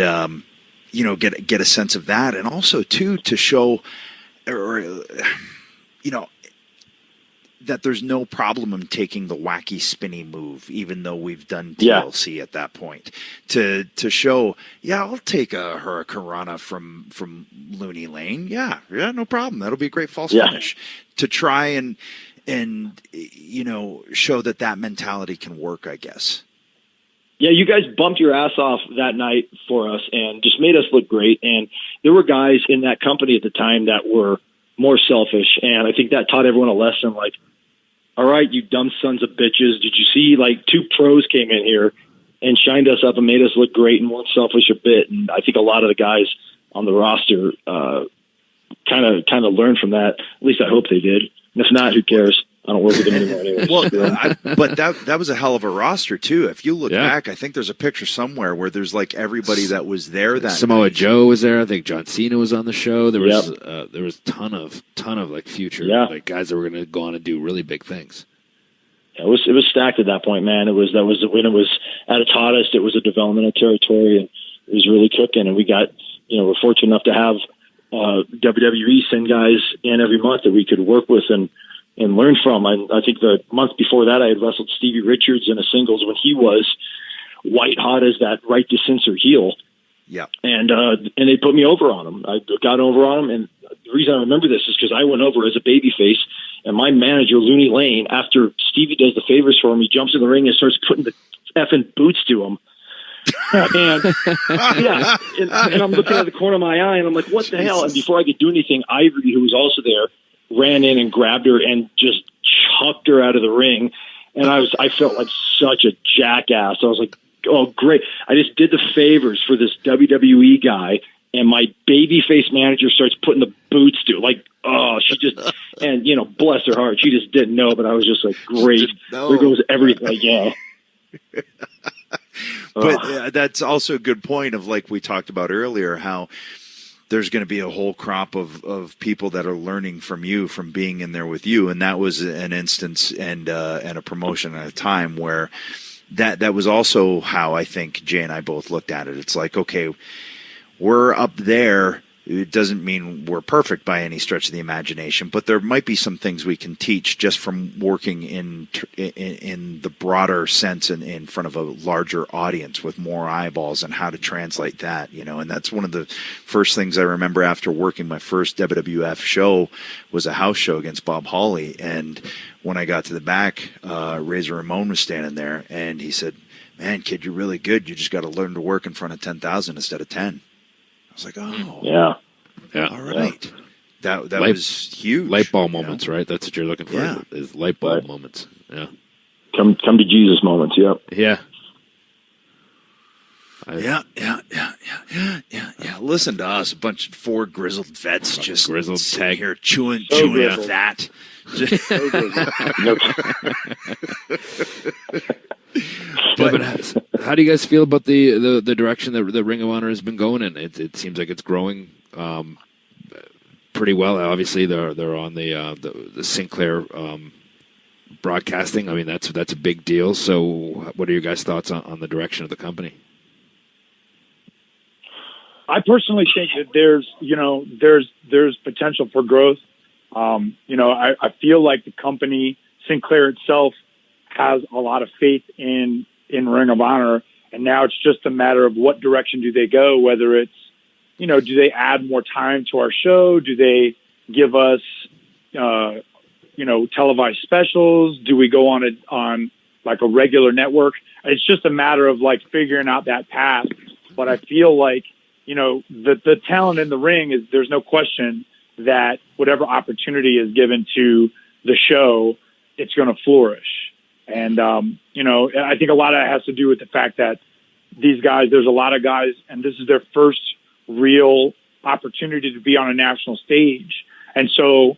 you know, get a sense of that, and also too to show, or you know, that there's no problem in taking the wacky spinny move, even though we've done TLC at that point. To show, I'll take a Hurricanrana from Looney Lane. Yeah, no problem. That'll be a great false finish. To try and you know, show that mentality can work, I guess. Yeah, you guys bumped your ass off that night for us and just made us look great. And there were guys in that company at the time that were more selfish, and I think that taught everyone a lesson, like, all right, you dumb sons of bitches, did you see, like, 2 pros came in here and shined us up and made us look great and weren't selfish a bit. And I think a lot of the guys on the roster kind of learned from that. At least I hope they did. And if not, who cares? I don't work with them anymore anyway. Well, but that was a hell of a roster too. If you look back, I think there's a picture somewhere where there's like everybody that was there. That Samoa Joe was there. I think John Cena was on the show. There was a ton of like future like guys that were going to go on and do really big things. Yeah, it was stacked at that point, man. That was when it was at its hottest. It was a developmental territory, and it was really cooking. And we got, you know, we're fortunate enough to have WWE send guys in every month that we could work with and learn from. And I think the month before that, I had wrestled Stevie Richards in a singles when he was white hot as that right to censor heel. Yeah. And they put me over on him. I got over on him. And the reason I remember this is because I went over as a babyface, and my manager, Looney Lane, after Stevie does the favors for him, he jumps in the ring and starts putting the effing boots to him. and I'm looking at the corner of my eye, and I'm like, what the hell? And before I could do anything, Ivory, who was also there, ran in and grabbed her and just chucked her out of the ring. And I felt like such a jackass. I was like, oh, great. I just did the favors for this WWE guy, and my babyface manager starts putting the boots to, like, oh, she just, and, you know, bless her heart, she just didn't know, but I was just like, great. There goes everything. Yeah. But that's also a good point of, like we talked about earlier, how there's going to be a whole crop of people that are learning from you, from being in there with you. And that was an instance and a promotion at a time where that was also how I think Jay and I both looked at it. It's like, okay, we're up there. It doesn't mean we're perfect by any stretch of the imagination, but there might be some things we can teach just from working in the broader sense and in front of a larger audience with more eyeballs, and how to translate that, and that's one of the first things I remember after working my first WWF show was a house show against Bob Holly. And when I got to the back, Razor Ramon was standing there, and he said, "Man, kid, you're really good. You just got to learn to work in front of 10,000 instead of 10. I was like, oh, yeah, all right. Yeah. That was huge. Light bulb moments, right? That's what you're looking for. Yeah. Is light bulb moments. Yeah. Come to Jesus moments. Yep. Yeah. Yeah. Listen to us, a bunch of 4 grizzled vets just grizzled sitting here chewing grizzled. fat. But how do you guys feel about the direction that the Ring of Honor has been going in? It seems like it's growing pretty well. Obviously, they're on the Sinclair broadcasting. I mean, that's a big deal. So, what are your guys' thoughts on the direction of the company? I personally think that there's potential for growth. I feel like the company, Sinclair itself, has a lot of faith in Ring of Honor, and now it's just a matter of what direction do they go, whether it's, do they add more time to our show? Do they give us, televised specials? Do we go on like a regular network? It's just a matter of like figuring out that path. But I feel like, the talent in the ring is, there's no question that whatever opportunity is given to the show, it's going to flourish. And, I think a lot of that has to do with the fact that these guys, there's a lot of guys, and this is their first real opportunity to be on a national stage. And so,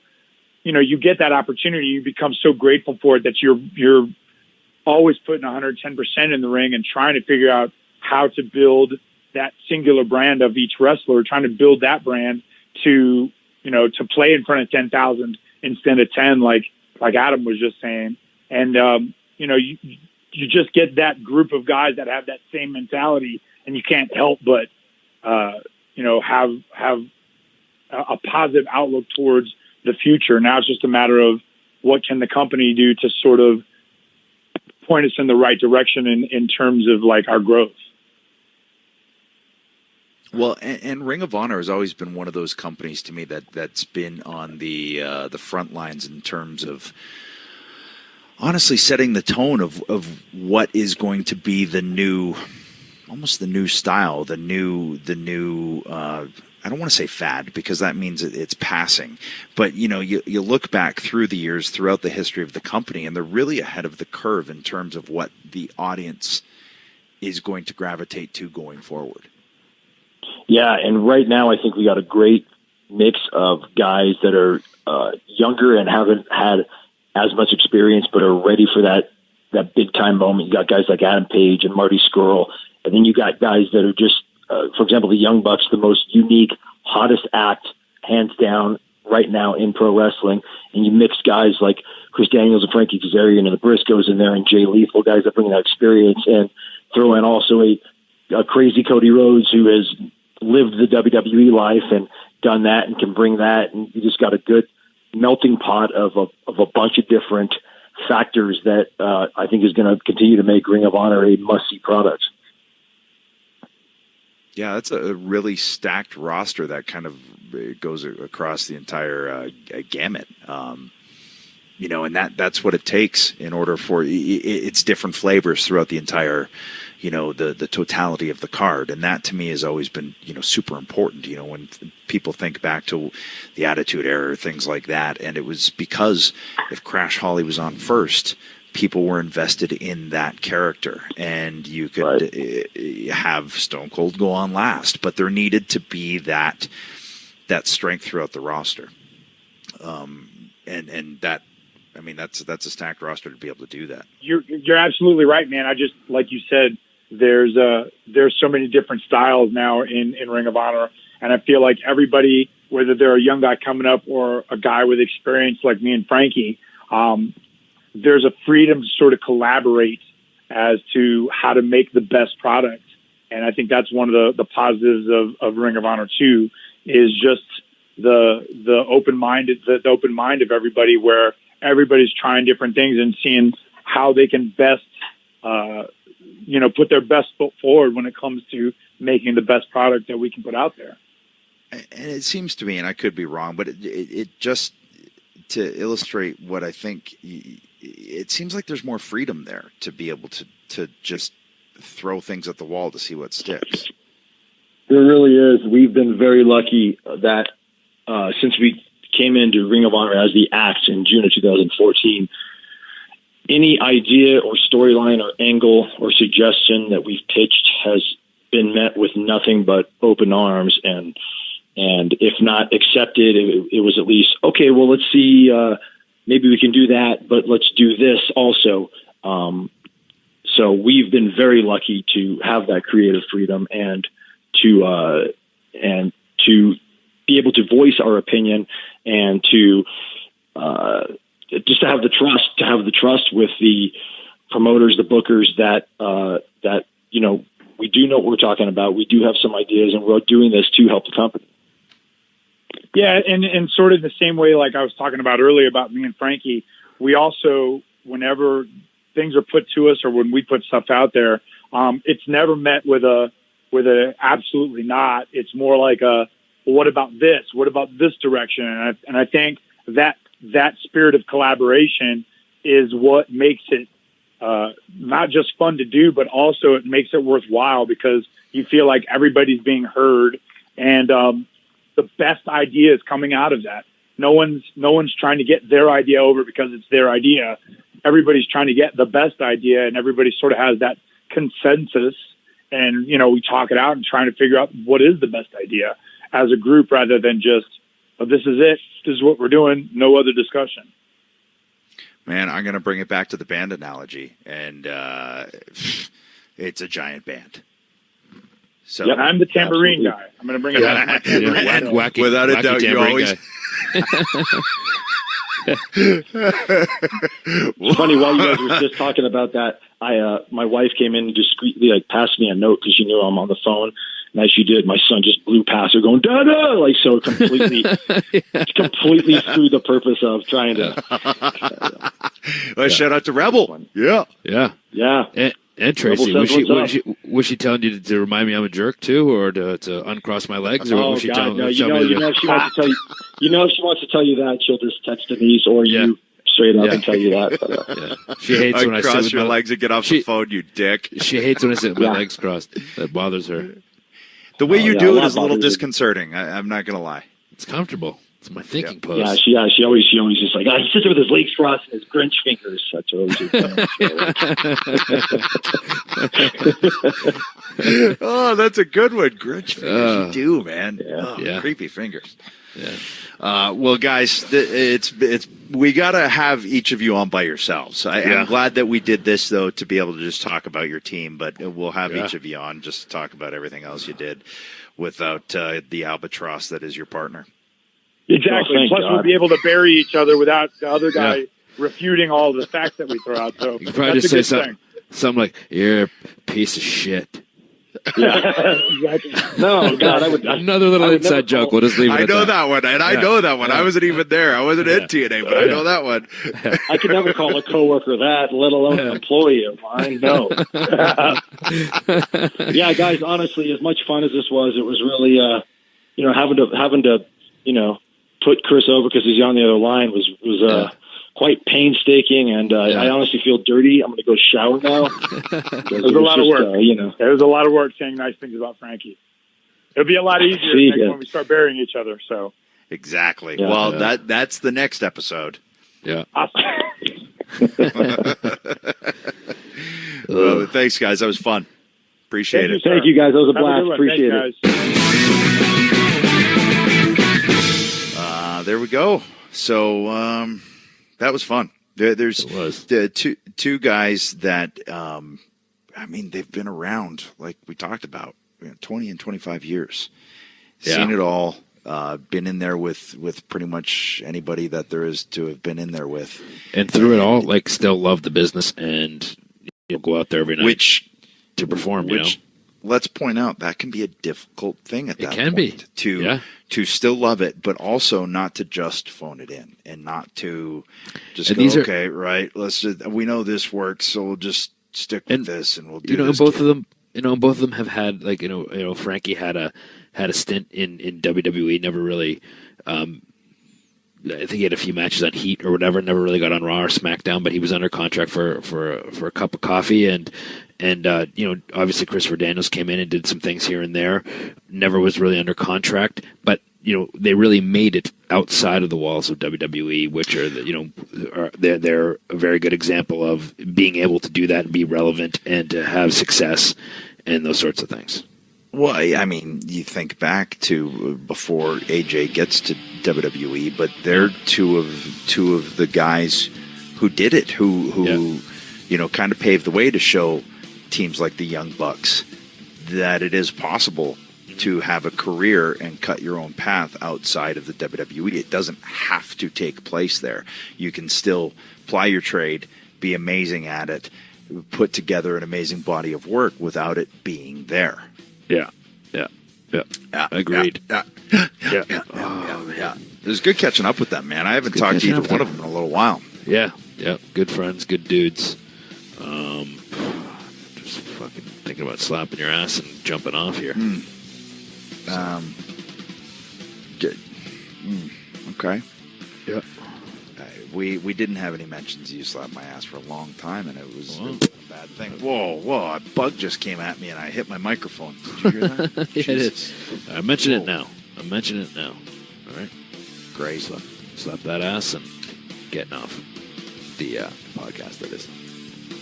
you get that opportunity, you become so grateful for it that you're always putting 110% in the ring and trying to figure out how to build that singular brand of each wrestler, trying to build that brand to play in front of 10,000 instead of 10, like Adam was just saying. And, you just get that group of guys that have that same mentality, and you can't help but, have a positive outlook towards the future. Now it's just a matter of what can the company do to sort of point us in the right direction in terms of like our growth. Well, and Ring of Honor has always been one of those companies to me that's been on the front lines in terms of honestly setting the tone of what is going to be the new style, the new I don't want to say fad, because that means it's passing. But, you look back through the years, throughout the history of the company, and they're really ahead of the curve in terms of what the audience is going to gravitate to going forward. Yeah, and right now I think we got a great mix of guys that are younger and haven't had as much experience but are ready for that big-time moment. You got guys like Adam Page and Marty Scurll, and then you got guys that are just, for example, the Young Bucks, the most unique, hottest act, hands down, right now in pro wrestling. And you mix guys like Chris Daniels and Frankie Kazarian and the Briscoes in there, and Jay Lethal, guys that bring that experience, and throw in also a crazy Cody Rhodes who has lived the WWE life and done that and can bring that. And you just got a good melting pot of a bunch of different factors that I think is going to continue to make Ring of Honor a must-see product. Yeah, that's a really stacked roster that kind of goes across the entire gamut. And that's what it takes in order for it's different flavors throughout the entire, the totality of the card. And that to me has always been, super important, when people think back to the Attitude Era, things like that. And it was because if Crash Holly was on first, people were invested in that character, and you could have Stone Cold go on last, but there needed to be that strength throughout the roster. And that, that's a stacked roster to be able to do that. You're absolutely right, man. I just, like you said, there's so many different styles now in Ring of Honor. And I feel like everybody, whether they're a young guy coming up or a guy with experience like me and Frankie, there's a freedom to sort of collaborate as to how to make the best product. And I think that's one of the positives of Ring of Honor too, is just the open mind of everybody, where everybody's trying different things and seeing how they can best, put their best foot forward when it comes to making the best product that we can put out there. And it seems to me, and I could be wrong, but it just, to illustrate what I think, it seems like there's more freedom there to be able to just throw things at the wall to see what sticks. There really is. We've been very lucky that since we came into Ring of Honor as the Axe in June of 2014, any idea or storyline or angle or suggestion that we've pitched has been met with nothing but open arms, and if not accepted, it was at least, okay, well, let's see, maybe we can do that, but let's do this also. So we've been very lucky to have that creative freedom and to be able to voice our opinion, and to just to have the trust with the promoters, the bookers, that we do know what we're talking about. We do have some ideas, and we're doing this to help the company. Yeah, and sort of the same way, like I was talking about earlier about me and Frankie, we also, whenever things are put to us or when we put stuff out there, it's never met with a absolutely not. It's more like what about this? What about this direction? And I think that spirit of collaboration is what makes it not just fun to do, but also it makes it worthwhile, because you feel like everybody's being heard, and the best idea is coming out of that. No one's trying to get their idea over because it's their idea. Everybody's trying to get the best idea, and everybody sort of has that consensus, and we talk it out and trying to figure out what is the best idea as a group, rather than just, oh, this is it, this is what we're doing, no other discussion. Man, I'm going to bring it back to the band analogy, and it's a giant band. So yeah, I'm the tambourine guy. I'm going to bring it back to my tambourine. Without a doubt, you always. It's funny, while you guys were just talking about that, my wife came in and discreetly passed me a note because she knew I'm on the phone. And as she did, my son just blew past her going, "Dada!" Like, so completely through the purpose of trying to. Well, shout out to Rebel. Yeah. And Tracy, was she telling you to remind me I'm a jerk too, or to uncross my legs, or was she telling me? If she wants to tell you, if she wants to tell you that, she'll just text Denise or you straight up and tell you that. But, She hates when I sit cross your legs and get off the phone, you dick. She hates when I sit with my legs crossed. That bothers her. The way you do it is a little disconcerting. I'm not going to lie. It's comfortable. It's my thinking pose. She always just like, he sits there with his legs crossed and his Grinch fingers. That's what Oh, that's a good one. Grinch fingers. You do, man. Creepy fingers. Yeah. Well, guys, we got to have each of you on by yourselves. I'm glad that we did this, though, to be able to just talk about your team, but we'll have each of you on just to talk about everything else you did without the albatross that is your partner. Exactly. Plus, we'll be able to bury each other without the other guy refuting all the facts that we throw out. So you can probably just say something like, "You're a piece of shit." Yeah, exactly. No, God, another little inside joke. We'll just leave it. I know that one, and I know that one. I wasn't even there. I wasn't in TNA, but I know that one. I could never call a coworker that, let alone an employee of mine. No. Yeah, guys. Honestly, as much fun as this was, it was really, having to, put Chris over because he's on the other line was quite painstaking, and I honestly feel dirty. I'm going to go shower now. It was a lot of work. It was a lot of work saying nice things about Frankie. It'll be a lot easier when we start burying each other. So exactly. Yeah, well, that's the next episode. Yeah. Awesome. Well, thanks, guys. That was fun. Appreciate it. Thank you, guys. That was a blast. Appreciate it. There we go. So that was fun. There's two guys that I mean, they've been around, like we talked about, 20 and 25 years. Yeah. Seen it all. Been in there with pretty much anybody that there is to have been in there with. And through it all, like, still love the business and go out there every night to perform, Let's point out, that can be a difficult thing at that point. It can be. To still love it, but also not to just phone it in and not to just go, okay, right, we know this works, so we'll just stick with this and we'll do this. Both of them have had, like, Frankie had a stint in WWE, never really, I think he had a few matches on Heat or whatever, never really got on Raw or SmackDown, but he was under contract for a cup of coffee, and obviously Christopher Daniels came in and did some things here and there, never was really under contract, but they really made it outside of the walls of WWE, which are they're a very good example of being able to do that and be relevant and to have success and those sorts of things. Well, I mean, you think back to before AJ gets to WWE, but they're two of the guys who did it, who kind of paved the way to show teams like the Young Bucks that it is possible to have a career and cut your own path outside of the WWE. It doesn't have to take place there. You can still ply your trade, be amazing at it, put together an amazing body of work without it being there. Yeah. Agreed. Yeah. It was good catching up with them, man. I haven't talked to either one of them in a little while. Yeah. Good friends, good dudes. Just fucking thinking about slapping your ass and jumping off here. Okay. Yeah. We didn't have any mentions of you slapped my ass for a long time, and it was a bad thing. Whoa, a bug just came at me, and I hit my microphone. Did you hear that? Yeah, it is. I mention it now. All right? Great. Slap that ass and getting off the podcast, that is.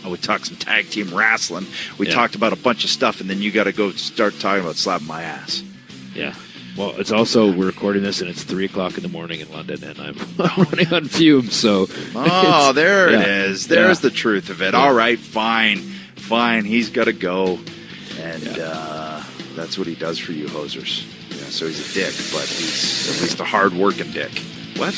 Oh, we talked some tag team wrestling. We talked about a bunch of stuff, and then you got to go start talking about slapping my ass. Yeah. Well, it's also, we're recording this, and it's 3 o'clock in the morning in London, and I'm running on fumes, so... Oh, there it is. There's the truth of it. All right, fine. He's got to go, and that's what he does for you hosers. So he's a dick, but he's at least a hard-working dick. What?